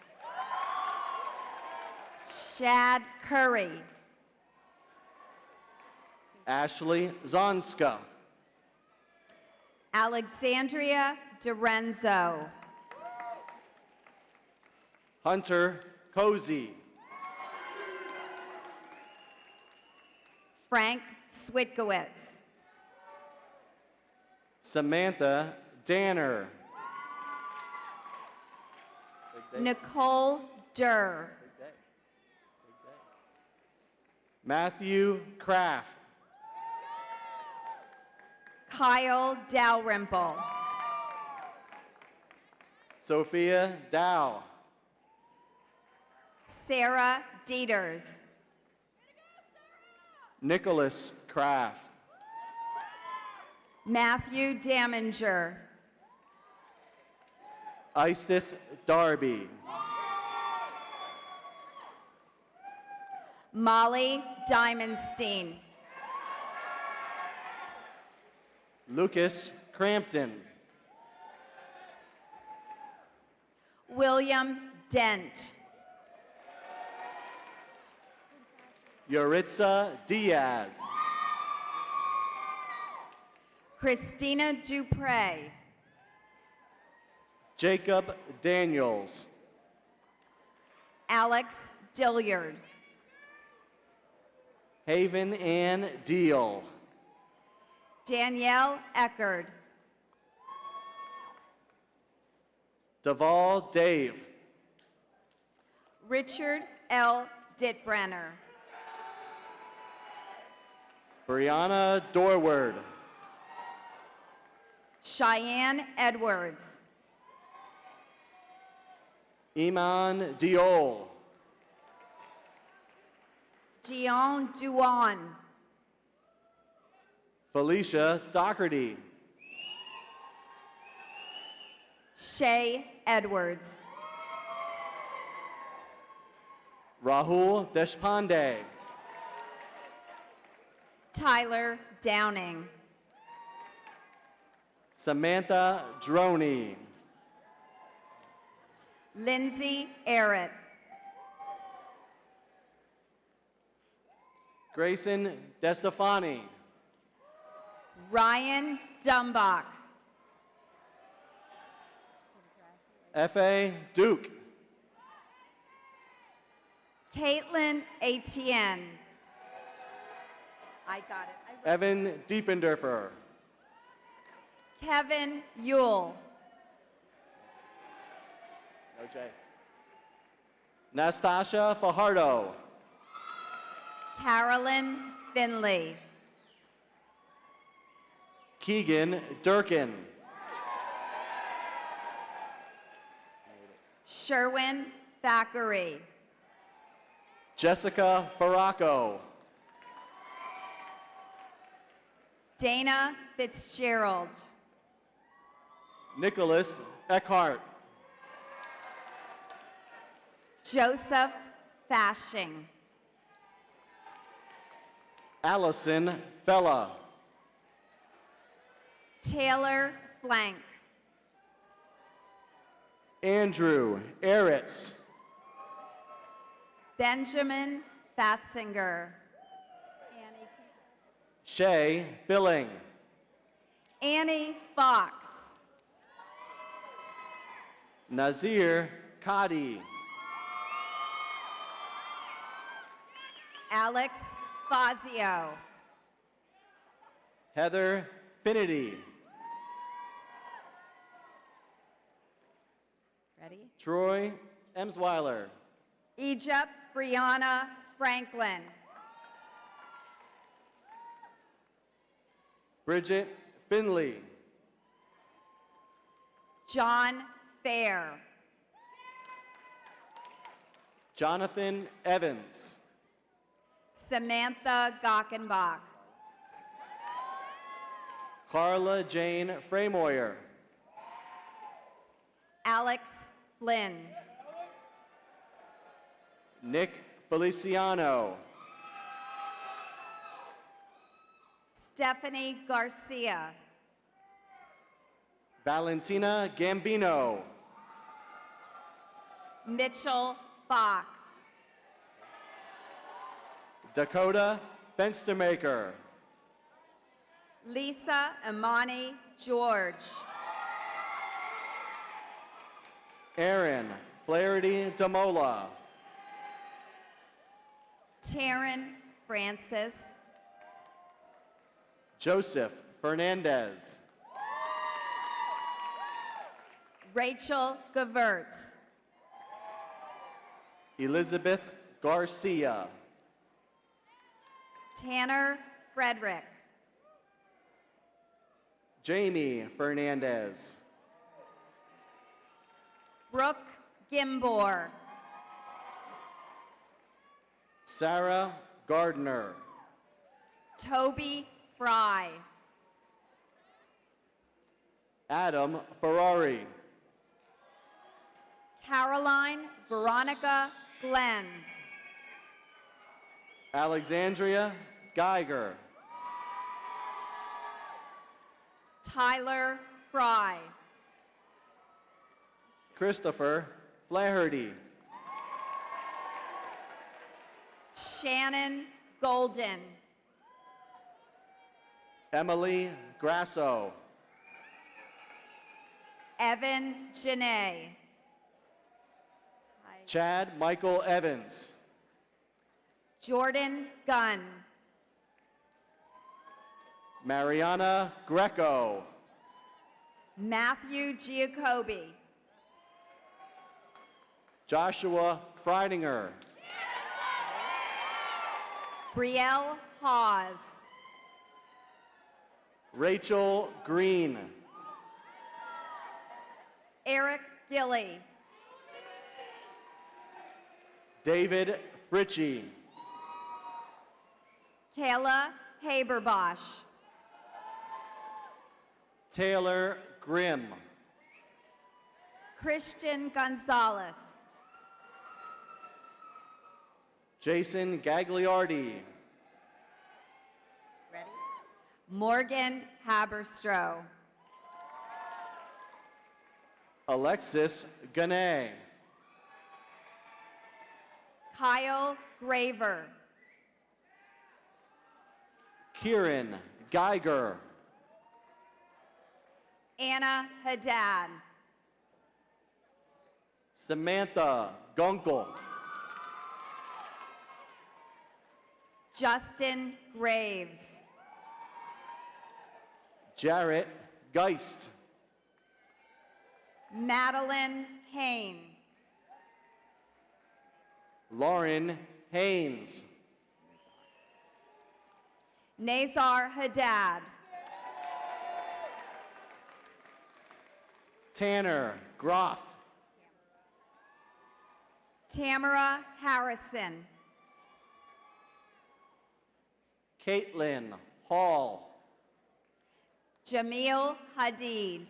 Shad Curry. Ashley Zonska. Alexandria DiRenzo. Hunter Cozy. Frank Switkowitz. Samantha Danner. Nicole Durr. Matthew Kraft. Kyle Dalrymple. Sophia Dow. Sarah Dieters. Nicholas Kraft. Matthew Daminger. Isis Darby. Molly Diamondstein. Lucas Crampton. William Dent. Yuritsa Diaz. Christina Dupre. Jacob Daniels. Alex Dilliard. Haven Ann Deal. Danielle Eckerd. Deval Dave. Richard L. Dittbrenner. Brianna Dorward. Cheyenne Edwards. Iman Diol. Dion Duan. Felicia Doherty. Shay Edwards. Rahul Deshpande. Tyler Downing. Samantha Droney. Lindsay Arrett. Grayson DeStefani. Ryan Dumbach. F.A. Duke. Caitlin Etienne. I got it. Evan Diefendorfer. Kevin Yule. OJ. Nastasha Fajardo. Carolyn Finley. Keegan Durkin. Sherwin Thackeray. Jessica Faracco. Dana Fitzgerald. Nicholas Eckhart. Joseph Fashing. Allison Fella. Taylor Flank. Andrew Eretz. Benjamin Fatzinger. Shay Filling. Annie Fox. Nazir Kadi. Alex Fazio. Heather Finity. Ready? Troy Emsweiler. Egypt Brianna Franklin. Bridget Finley. John Fair. Jonathan Evans. Samantha Gockenbach. Carla Jane Framoyer. Alex Flynn. Nick Feliciano. Stephanie Garcia. Valentina Gambino. Mitchell Fox. Dakota Fenstermaker. Lisa Imani George. Aaron Flaherty Damola. Taryn Francis. Joseph Fernandez. Rachel Gevertz. Elizabeth Garcia. Tanner Frederick. Jamie Fernandez. Brooke Gimbor. Sarah Gardner. Toby Fry. Adam Ferrari. Caroline Veronica Glenn. Alexandria Geiger. Tyler Fry. Christopher Flaherty. Shannon Golden. Emily Grasso. Evan Janae. Chad Michael Evans. Jordan Gunn. Mariana Greco. Matthew Giacobbe. Joshua Freidinger. Brielle Hawes. Rachel Green. Eric Gilly. David Fritchie. Kayla Haberbosch. Taylor Grimm. Christian Gonzalez. Jason Gagliardi. Ready? Morgan Haberstroh. Alexis Ganay. Kyle Graver. Kieran Geiger. Anna Haddad. Samantha Gunkel. Justin Graves. Jarrett Geist. Madeline Hain. Lauren Haynes. Nazar Haddad. Tanner Groff. Tamara Harrison. Caitlin Hall. Jamil Hadid.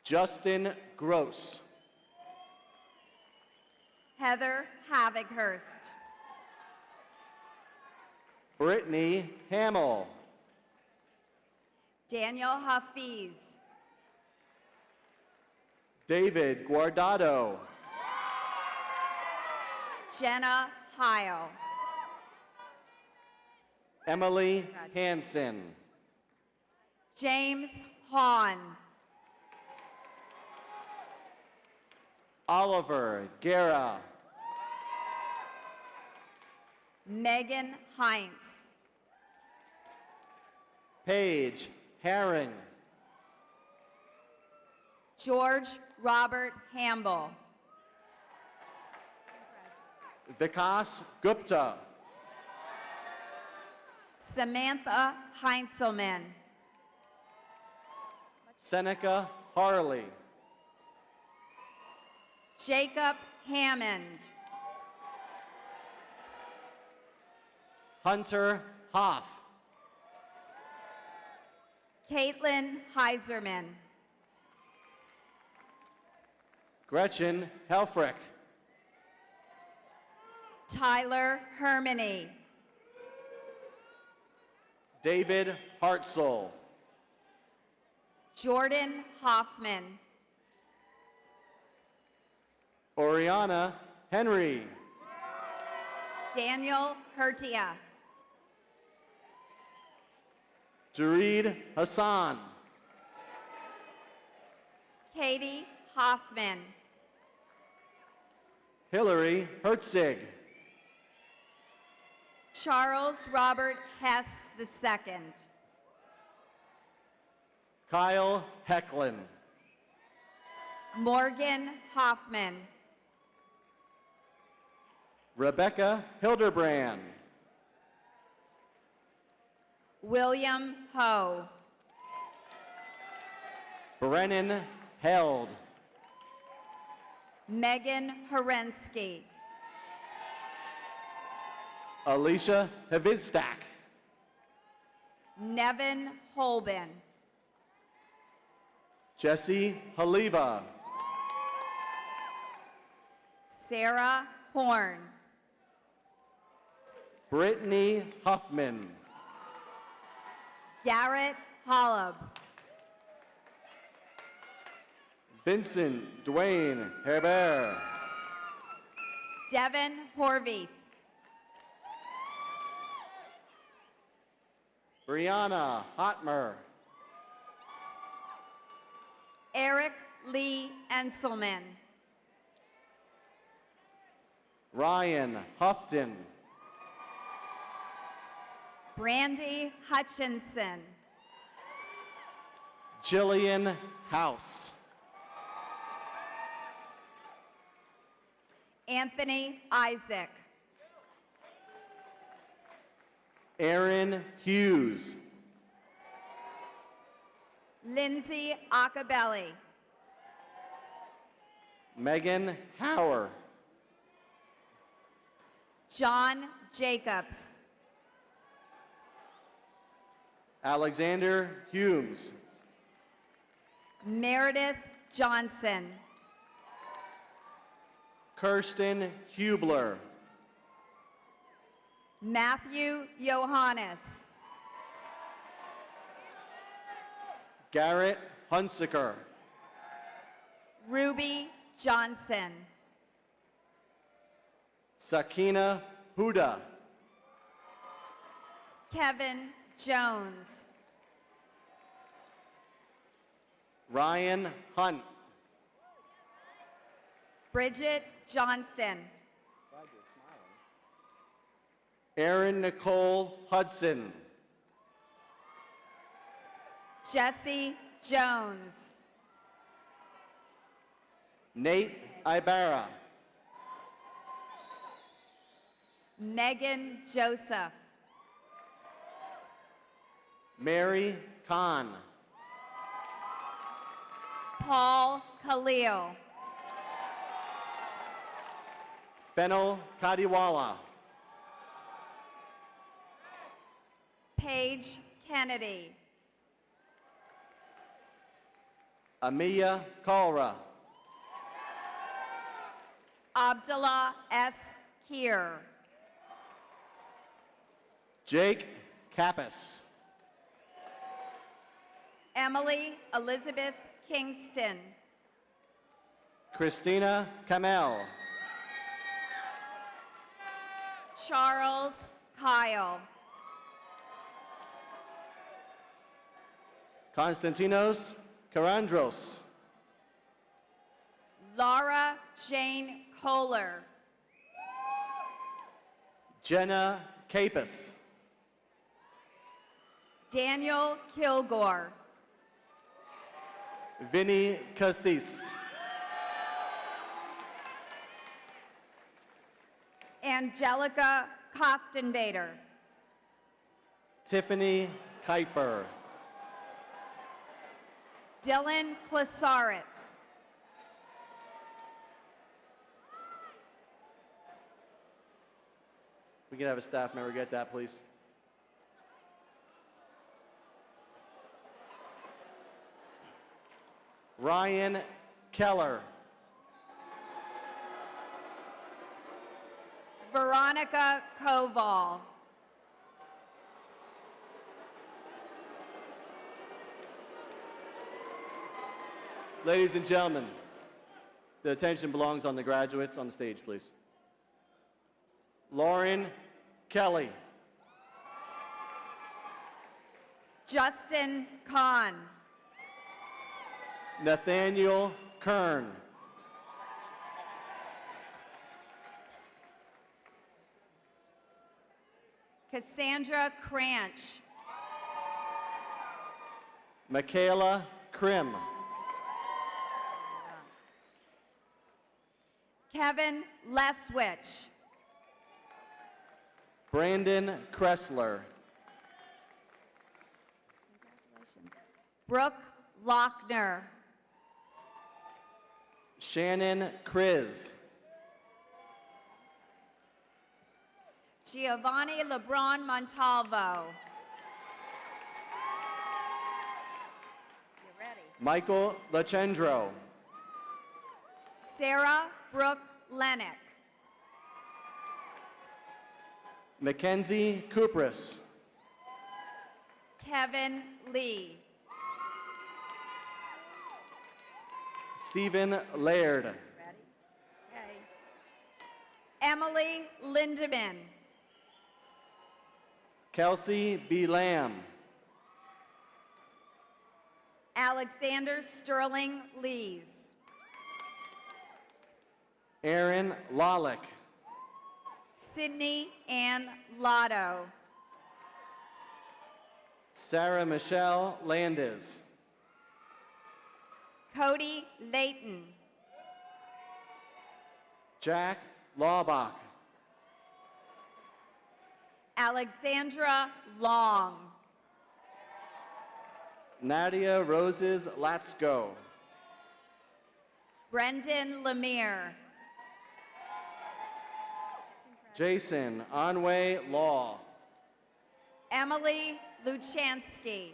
Justin Gross. Heather Havighurst. Brittany Hamill. Daniel Hafiz. David Guardado. Jenna Heil. Emily Hansen. James Hahn. Oliver Guerra. Megan Heinz. Paige Herring. George Robert Hamble. Vikas Gupta. Samantha Heinzelman. Seneca Harley. Jacob Hammond. Hunter Hoff. Caitlin Heiserman. Gretchen Helfrich. Tyler Hermany. David Hartzell. Jordan Hoffman. Oriana Henry. Daniel Hertia. Jareed Hassan. Katie Hoffman. Hillary Herzig. Charles Robert Hess II. Kyle Hecklin. Morgan Hoffman. Rebecca Hildebrand. William Ho. Brennan Held. Megan Horensky. Alicia Havistak. Nevin Holben. Jesse Haliva. Sarah Horn. Brittany Huffman. Garrett Hollub. Vincent Dwayne Herbert. Devin Horvath. Brianna Hotmer. Eric Lee Enselman. Ryan Houghton. Brandy Hutchinson. Jillian House. Anthony Isaac. Aaron Hughes. Lindsay Acabelli. Megan Hauer. John Jacobs. Alexander Humes. Meredith Johnson. Kirsten Hubler. Matthew Johannes. Garrett Hunsaker. Ruby Johnson. Sakina Huda. Kevin Jones. Ryan Hunt. Bridget Johnston. Erin Nicole Hudson. Jesse Jones. Nate Ibarra. Megan Joseph. Mary Kahn. Paul Khalil. Fennel Kadiwala. Paige Kennedy. Amia Kalra. Abdullah S. Kier. Jake Kappas. Emily Elizabeth Kingston. Christina Kamel. Charles Kyle. Konstantinos Karandros. Laura Jane Kohler. Jenna Capus. Daniel Kilgore. Vinny Cassis. Angelica Kostenbader. Tiffany Kuiper. Dylan Klasaritz. We can have a staff member get that, please. Ryan Keller. Veronica Koval. Ladies and gentlemen, the attention belongs on the graduates on the stage, please. Lauren Kelly. Justin Kahn. Nathaniel Kern. Cassandra Cranch. Michaela Krim. Kevin Leswich. Brandon Kressler. Brooke Lochner. Shannon Kriz. Giovanni LeBron Montalvo. You ready? Michael Lachendro. Sarah Brooke Lennox. Mackenzie Kupris. Kevin Lee. Stephen Laird. Ready? Okay. Emily Lindeman. Kelsey B. Lamb. Alexander Sterling Lees. Aaron Lawlick. Sydney Ann Lotto. Sarah Michelle Landis. Cody Layton. Jack Laubach. Alexandra Long. Nadia Roses Latsko. Brendan Lemire. Jason Anway Law. Emily Luchansky.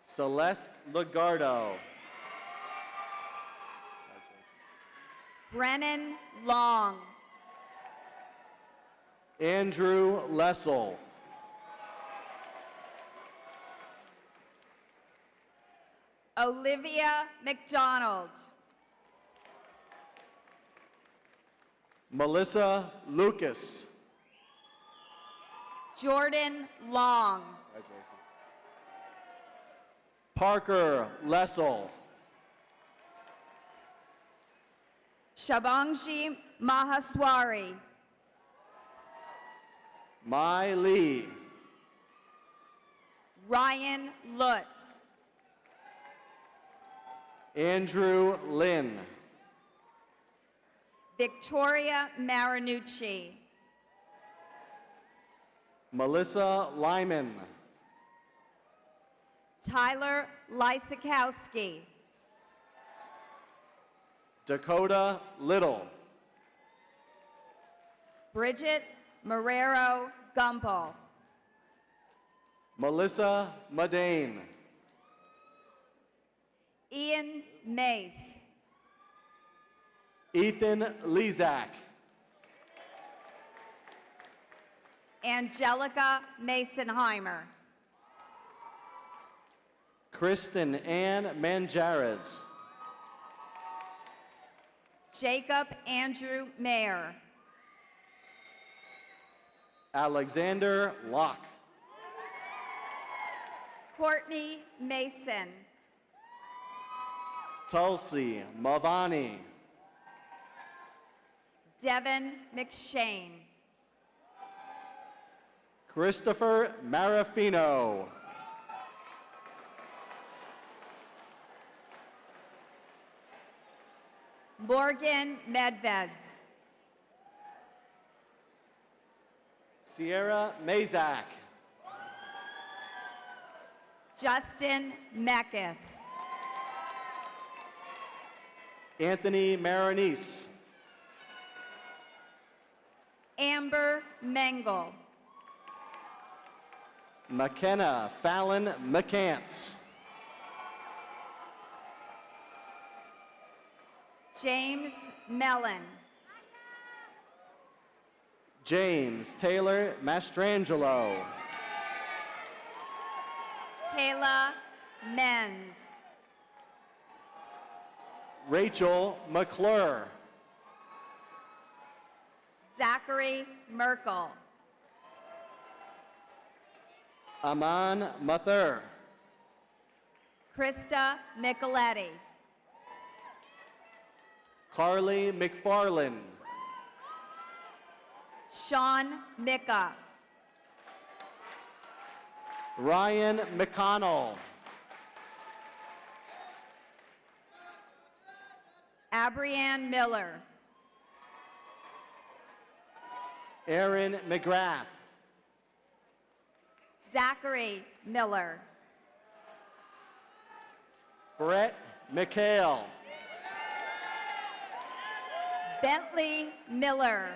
Celeste Legardo. Brennan Long. Andrew Lessel. Olivia McDonald. Melissa Lucas. Jordan Long. Parker Lessel. Shabangji Mahaswari. Mai Lee. Ryan Lutz. Andrew Lynn. Victoria Marinucci. Melissa Lyman. Tyler Lysakowski. Dakota Little. Bridget Marrero Gumpel. Melissa Madane. Ian Mace. Ethan Lezak. Angelica Masonheimer. Kristen Ann Manjares. Jacob Andrew Mayer. Alexander Locke. Courtney Mason. Tulsi Mavani. Devin McShane. Christopher Marafino. Morgan Medveds. Sierra Mazak. Justin Meckes. Anthony Maronese. Amber Mengel. McKenna Fallon McCants. James Mellon. James Taylor Mastrangelo. Kayla Menz. Rachel McClure. Zachary Merkel. Aman Mathur. Krista Micheletti. Carly McFarland. Sean Micka. Ryan McConnell. Abrianne Miller. Aaron McGrath. Zachary Miller. Brett McHale. Bentley Miller.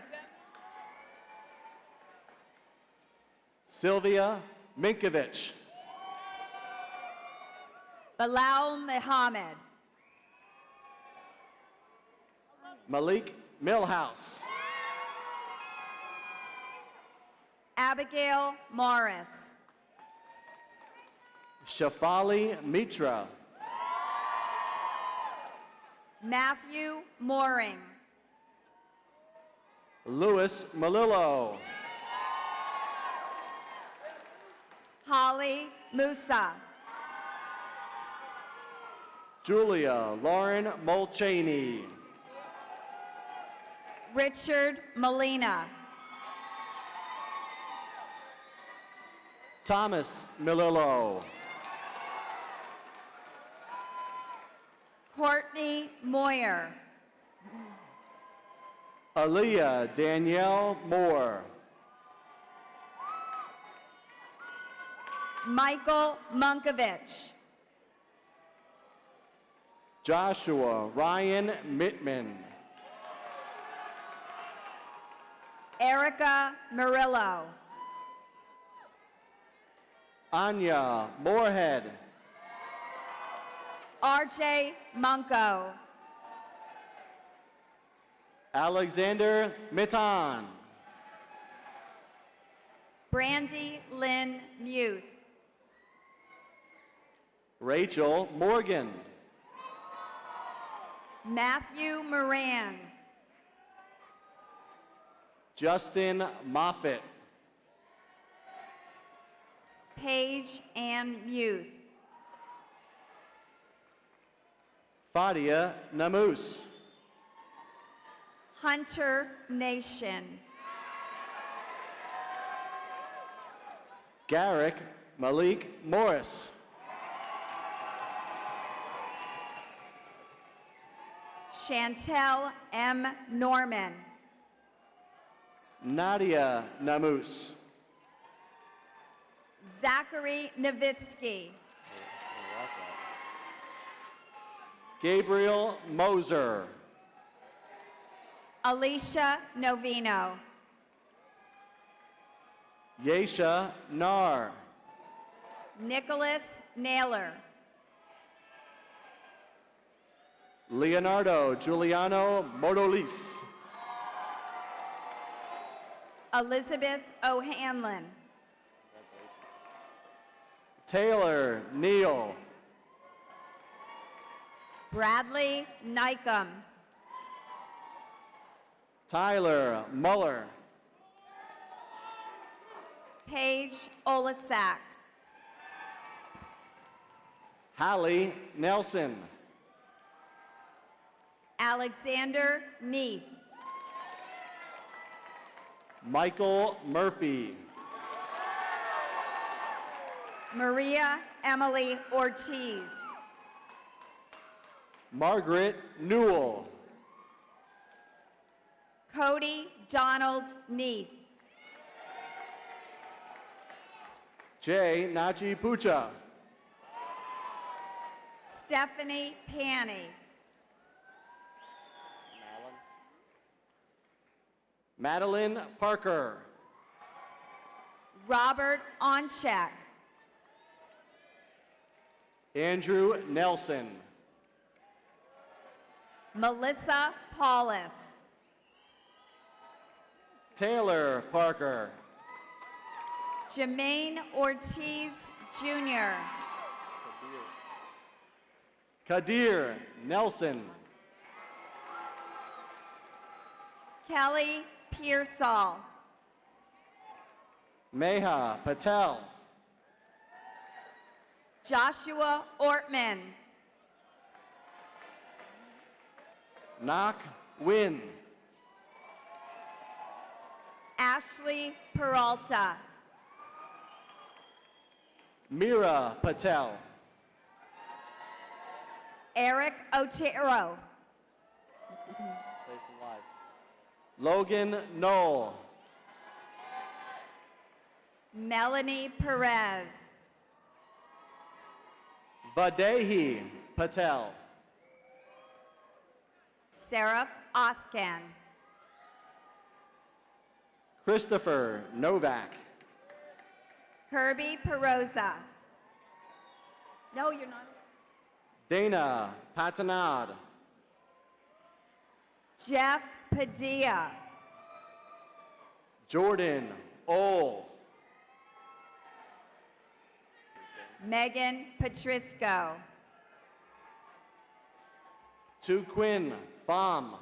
Sylvia Minkovich. Bilal Muhammad. Malik Millhouse. Abigail Morris. Shafali Mitra. Matthew Mooring. Louis Malillo. Holly Musa. Julia Lauren Mulchaney. Richard Molina. Thomas Milillo. Courtney Moyer. Aaliyah Danielle Moore. Michael Munkovich. Joshua Ryan Mittman. Erica Murillo. Anya Moorhead. RJ Munko. Alexander Mitton. Brandy Lynn Muth. Rachel Morgan. Matthew Moran. Justin Moffett. Paige Ann Muth. Fadia Namus. Hunter Nation. Garrick Malik Morris. Chantel M. Norman. Nadia Namus. Zachary Novitsky. Gabriel Moser. Alicia Novino. Yesha Nar. Nicholas Naylor. Leonardo Giuliano Modolis. Elizabeth O'Hanlon. Taylor Neal. Bradley Nykum. Tyler Muller. Paige Olasak. Hallie Nelson. Alexander Neath. Michael Murphy. Maria Emily Ortiz. Margaret Newell. Cody Donald Neath. Jay Naji Pucha. Stephanie Panny. Madeline Parker. Robert Onchek. Andrew Nelson. Melissa Paulus. Taylor Parker. Jermaine Ortiz Jr. Kadir Nelson. Kelly Pearsall. Meha Patel. Joshua Ortman. Nak Win. Ashley Peralta. Mira Patel. Eric Otero. Save some lives. Logan Knoll. Melanie Perez. Vadehi Patel. Seraph Oskan. Christopher Novak. Kirby Perosa. No, you're not. Dana Patanad. Jeff Padilla. Jordan Ole. Megan Patrisco. Tu Quinn Pham.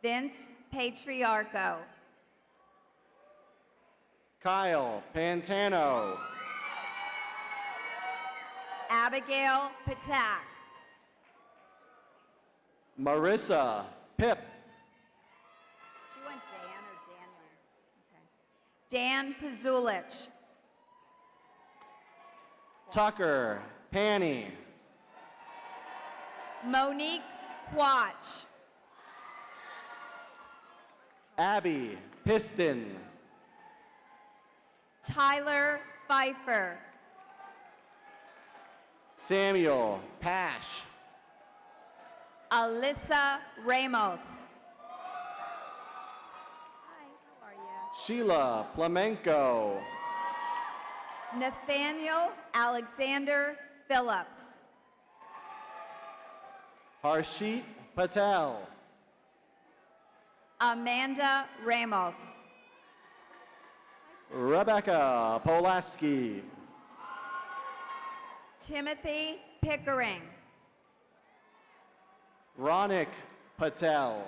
Vince Patriarco. Kyle Pantano. Abigail Patak. Marissa Pip. Do you want Dan or Danler? Okay. Dan Pazulich. Tucker Panny. Monique Quach. Abby Piston. Tyler Pfeiffer. Samuel Pash. Alyssa Ramos. Hi, how are you? Sheila Flamenco. Nathaniel Alexander Phillips. Harshit Patel. Amanda Ramos. Rebecca Polaski. Timothy Pickering. Ronik Patel.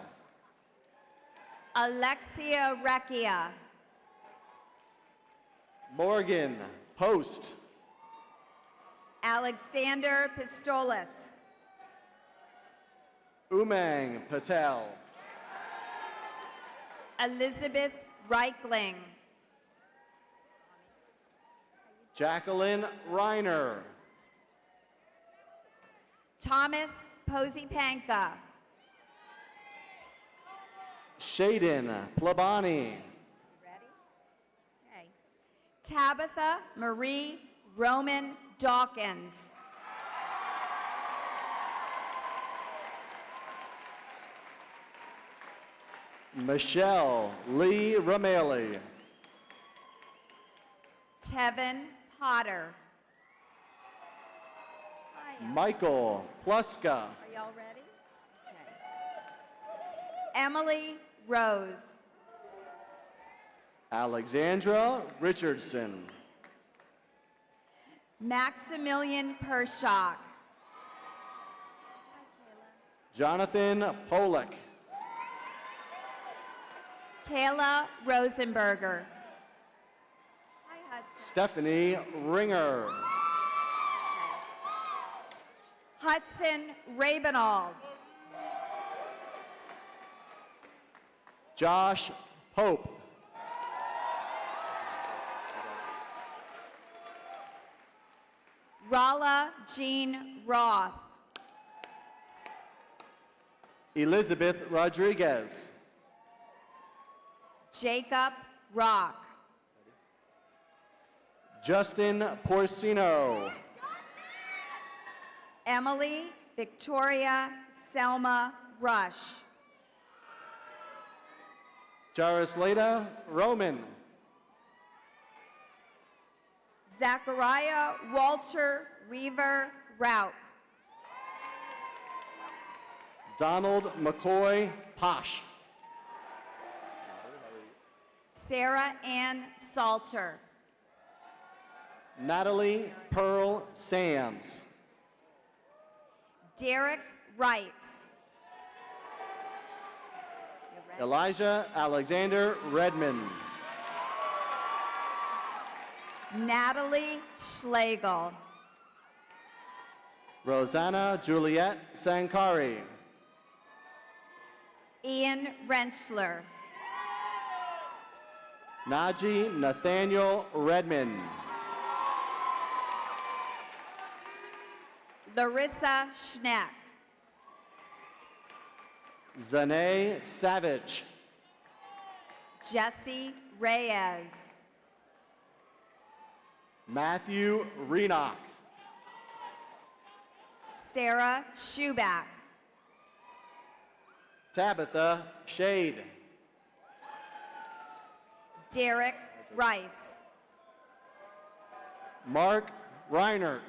Alexia Recchia. Morgan Post. Alexander Pistolis. Umang Patel. Elizabeth Reichling. Jacqueline Reiner. Thomas Posipanka. Shaden Plabani. Ready? Okay. Tabitha Marie Roman Dawkins. Michelle Lee Rameli. Tevin Potter. Hi, Michael Pluska. are y'all ready? Okay. Emily Rose. Alexandra Richardson. Maximilian Pershock. Jonathan Polak. Kayla Rosenberger. Hi, Hudson. Stephanie Ringer. Hudson Rabenald. Josh Pope. Rala Jean Roth. Elizabeth Rodriguez. Jacob Rock. Justin Porcino. Emily Victoria Selma Rush. Jarisleda Roman. Zachariah Walter Weaver Rauch. Donald McCoy Posh. Sarah Ann Salter. Natalie Pearl Sams. Derek Wrights. Elijah Alexander Redmond. Natalie Schlegel. Rosanna Juliet Sankari. Ian Rentschler. Naji Nathaniel Redmond. Larissa Schneck. Zane Savage. Jesse Reyes. Matthew Renock. Sarah Schuback. Tabitha Shade. Derek Rice. Mark Reinert.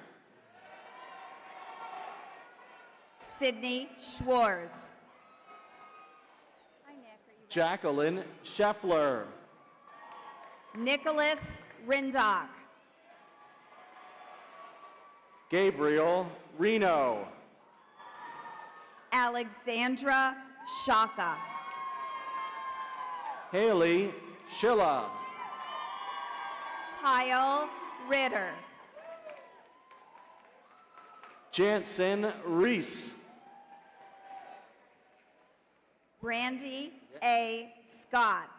Sydney Schwartz. Jacqueline Scheffler. Nicholas Rindock. Gabriel Reno. Alexandra Shaka. Haley Schilla. Kyle Ritter. Jansen Reese. Brandy A. Scott.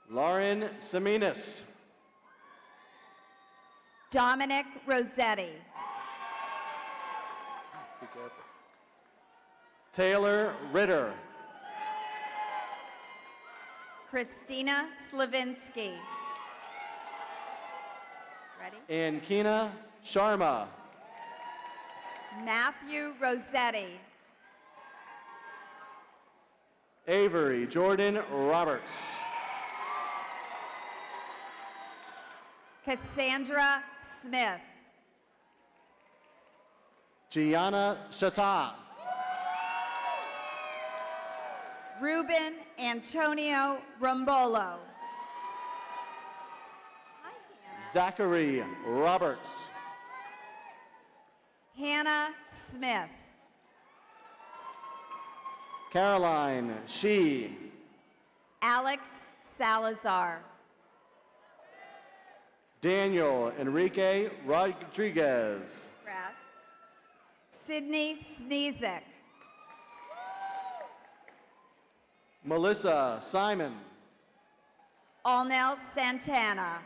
Lauren Seminis. Dominic Rossetti. Taylor Ritter. Christina Slavinsky. Ready? And Kina Sharma. Matthew Rossetti. Avery Jordan Roberts. Cassandra Smith. Gianna Shata. Ruben Antonio Rombolo. Zachary Roberts. Hannah Smith. Caroline Shee. Alex Salazar. Daniel Enrique Rodriguez. Sydney Sneezek. Melissa Simon. Alnell Santana.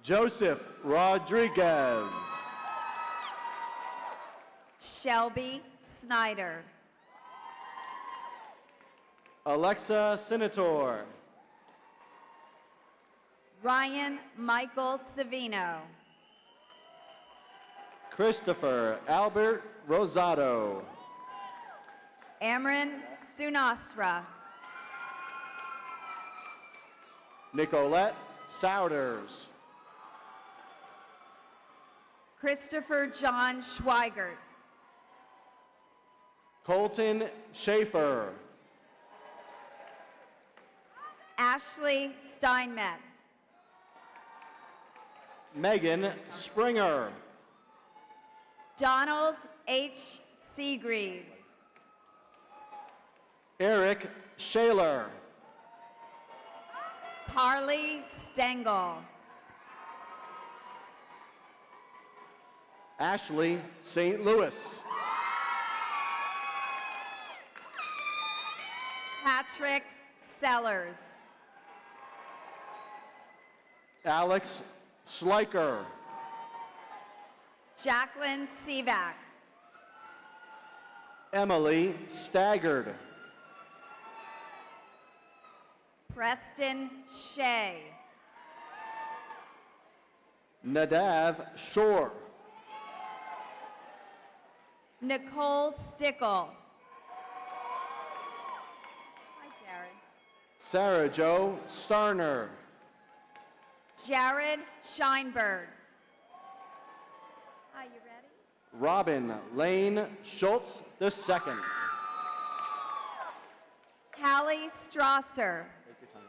Joseph Rodriguez. Shelby Snyder. Alexa Senator. Ryan Michael Savino. Christopher Albert Rosado. Amran Sunasra. Nicolette Souders. Christopher John Schweigert. Colton Schaefer. Ashley Steinmetz. Megan Springer. Donald H. Seagreaves. Eric Shaler. Carly Stengel. Ashley St. Louis. Patrick Sellers. Alex Schleicher. Jacqueline Sivak. Emily Staggard. Preston Shea. Nadav Shore. Nicole Stickle. Hi, Jared. Sarah Jo Starner. Jared Scheinberg. Hi, you ready? Robin Lane Schultz II. Hallie Strasser. Take your time.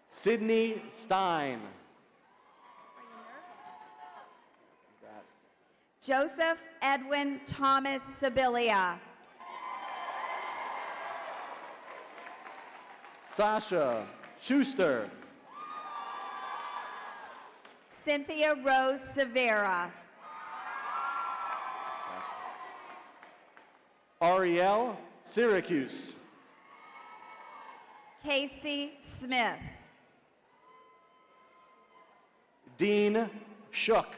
Sydney Stein. Congrats. Joseph Edwin Thomas Sibilia. Sasha Schuster. Cynthia Rose Severa. Ariel Syracuse. Casey Smith. Dean Shook.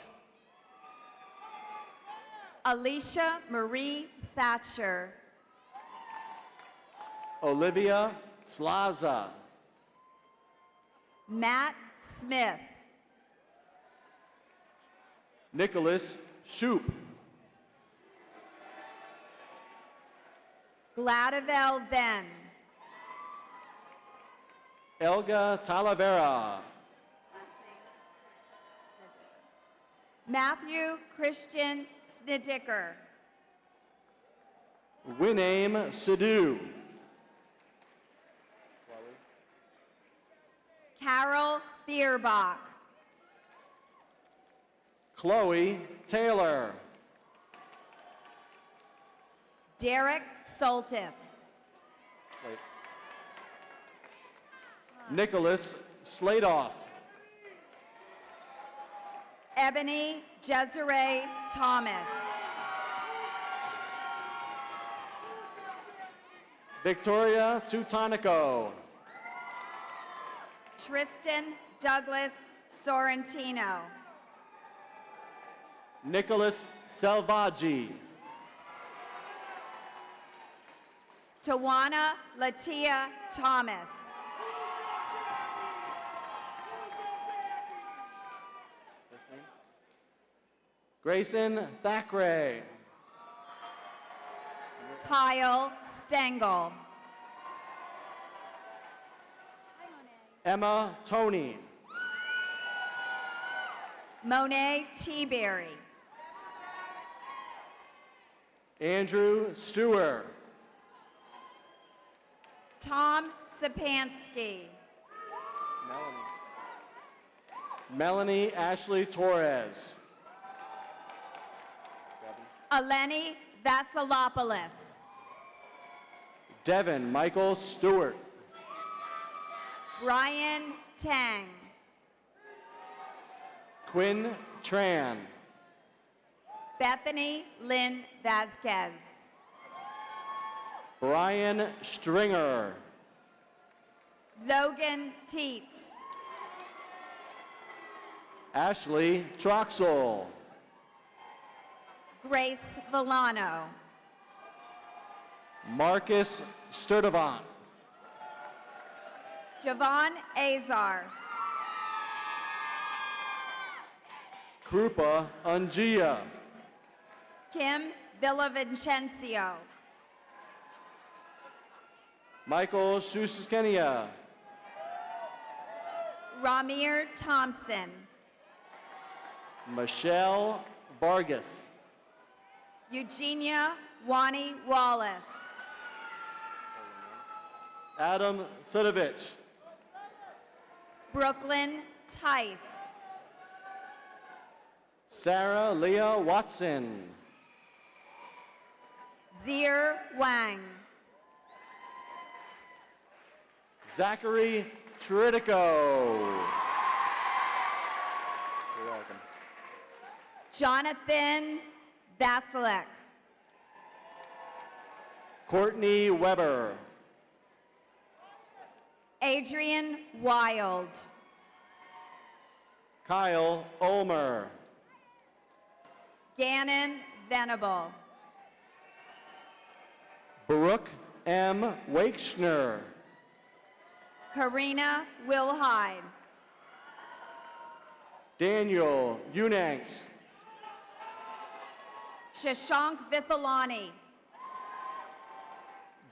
Alicia Marie Thatcher. Olivia Slaza. Matt Smith. Nicholas Shoup. Gladivel Venn. Elga Talavera. Matthew Christian Snidicker. Winame Sidhu. Carol Thierbach. Chloe Taylor. Derek Soltis. Nicholas Sladoff. Ebony Jezere Thomas. Victoria Tutonico. Tristan Douglas Sorrentino. Nicholas Selvaggi. Tawana Latia Thomas. Grayson Thackeray. Kyle Stengel. Emma Toney. Monet Teaberry. Andrew Stewart. Tom Sapansky. Melanie Ashley Torres. Eleni Vasilopoulos. Devin Michael Stewart. Brian Tang. Quinn Tran. Bethany Lynn Vasquez. Brian Stringer. Logan Teets. Ashley Troxel. Grace Villano. Marcus Sturdivant. Javon Azar. Krupa Ungia. Kim Villavicencio. Michael Shuskenia. Ramir Thompson. Michelle Vargas. Eugenia Wani Wallace. Adam Sudovich. Brooklyn Tice. Sarah Leah Watson. Zir Wang. Zachary Tritico. You're welcome. Jonathan Vasilek. Courtney Weber. Adrian Wild. Kyle Ulmer. Gannon Venable. Brooke M. Wakeschner. Karina Wilhide. Daniel Unanks. Shashank Vithalani.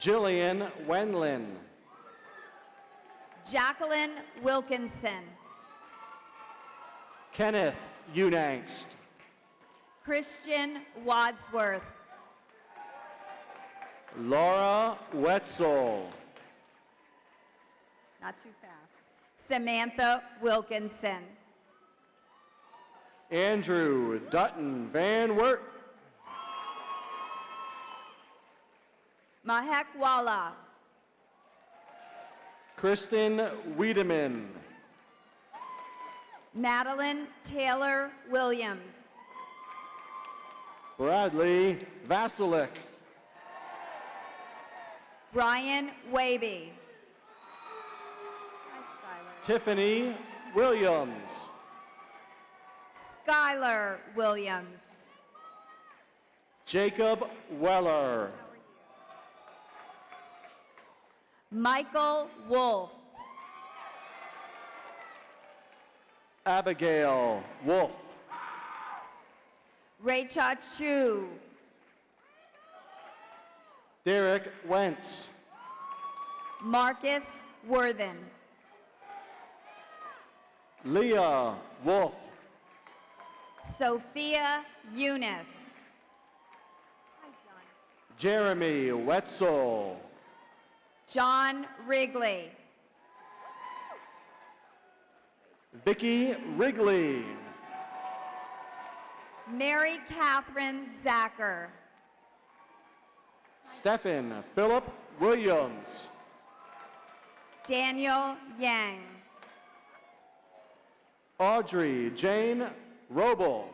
Jillian Wenlin. Jacqueline Wilkinson. Kenneth Unanks. Christian Wadsworth. Laura Wetzel. Not too fast. Samantha Wilkinson. Andrew Dutton Van Wert. Mahek Walla. Kristen Wiedemann. Madeline Taylor Williams. Bradley Vasilek. Brian Waby. Tiffany Williams. Skylar Williams. Jacob Weller. Michael Wolf. Abigail Wolf. Rachel Chu. Derek Wentz. Marcus Worthen. Leah Wolf. Sophia Eunice. Jeremy Wetzel. John Wrigley. Vicky Wrigley. Mary Catherine Zacher. Stephen Philip Williams. Daniel Yang. Audrey Jane Roble.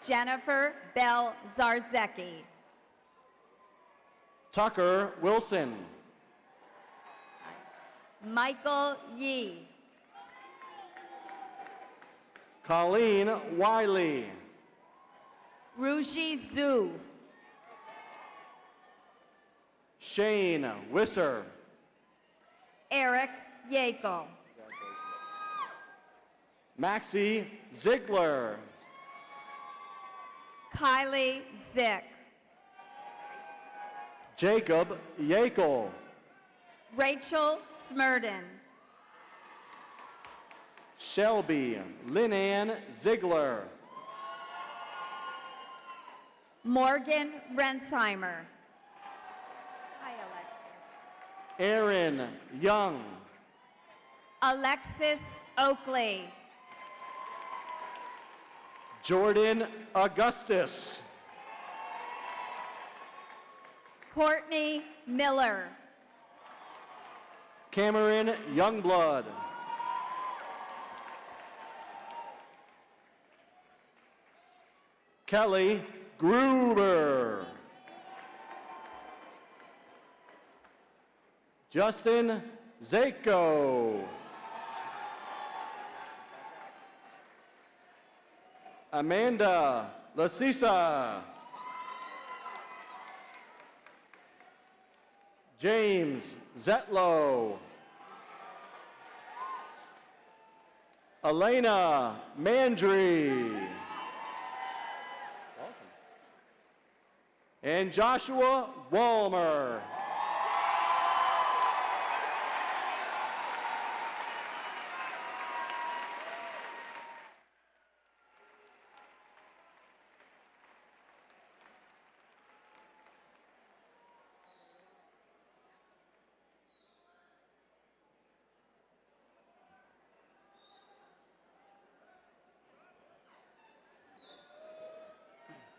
Jennifer Bell Zarzecki. Tucker Wilson. Michael Yee. Colleen Wiley. Ruji Zhu. Shane Wisser. Eric Yekel. Maxie Ziegler. Kylie Zick. Jacob Yakel. Rachel Smurden. Shelby Linan Ziegler. Morgan Rensheimer. Hi, Alexis. Aaron Young. Alexis Oakley. Jordan Augustus. Courtney Miller. Cameron Youngblood. Kelly Gruber. Justin Zako. Amanda Lasisa. James Zetlow. Elena Mandry. And Joshua Walmer.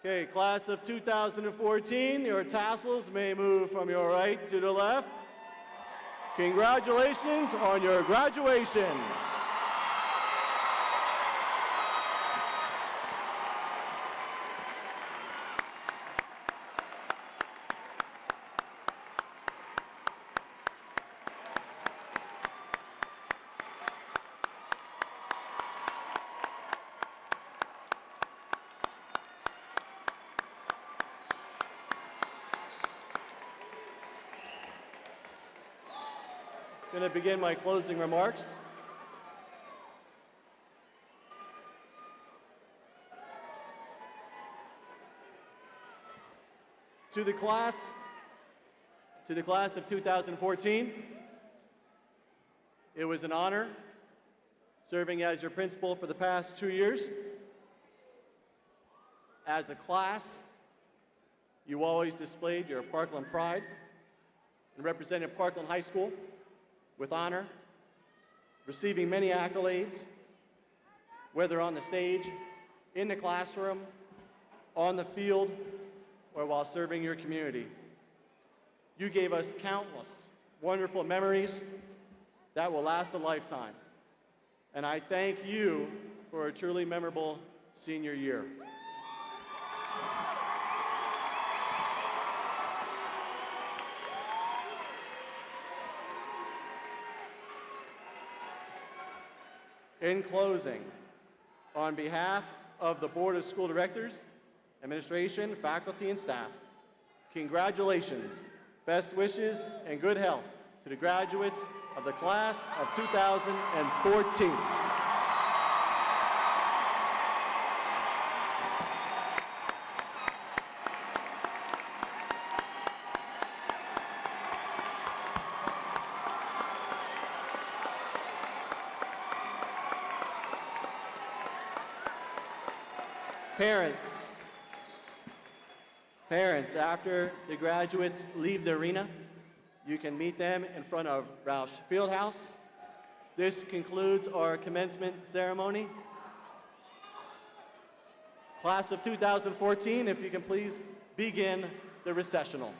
Okay, class of 2014, your tassels may move from your right to the left. Congratulations on your graduation. I'm going to begin my closing remarks. To the class of 2014, it was an honor serving as your principal for the past 2 years. As a class, you always displayed your Parkland pride and represented Parkland High School with honor, receiving many accolades, whether on the stage, in the classroom, on the field, or while serving your community. You gave us countless wonderful memories that will last a lifetime. And I thank you for a truly memorable senior year. In closing, on behalf of the Board of School Directors, administration, faculty, and staff, congratulations, best wishes, and good health to the graduates of the class of 2014. Parents, after the graduates leave the arena, you can meet them in front of Roush Fieldhouse. This concludes our commencement ceremony. Class of 2014, if you can please begin the recessional.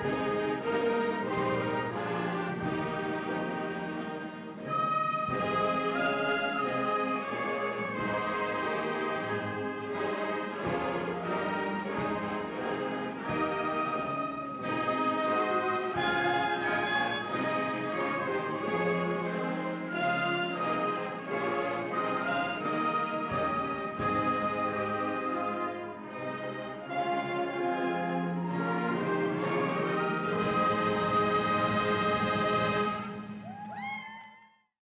you.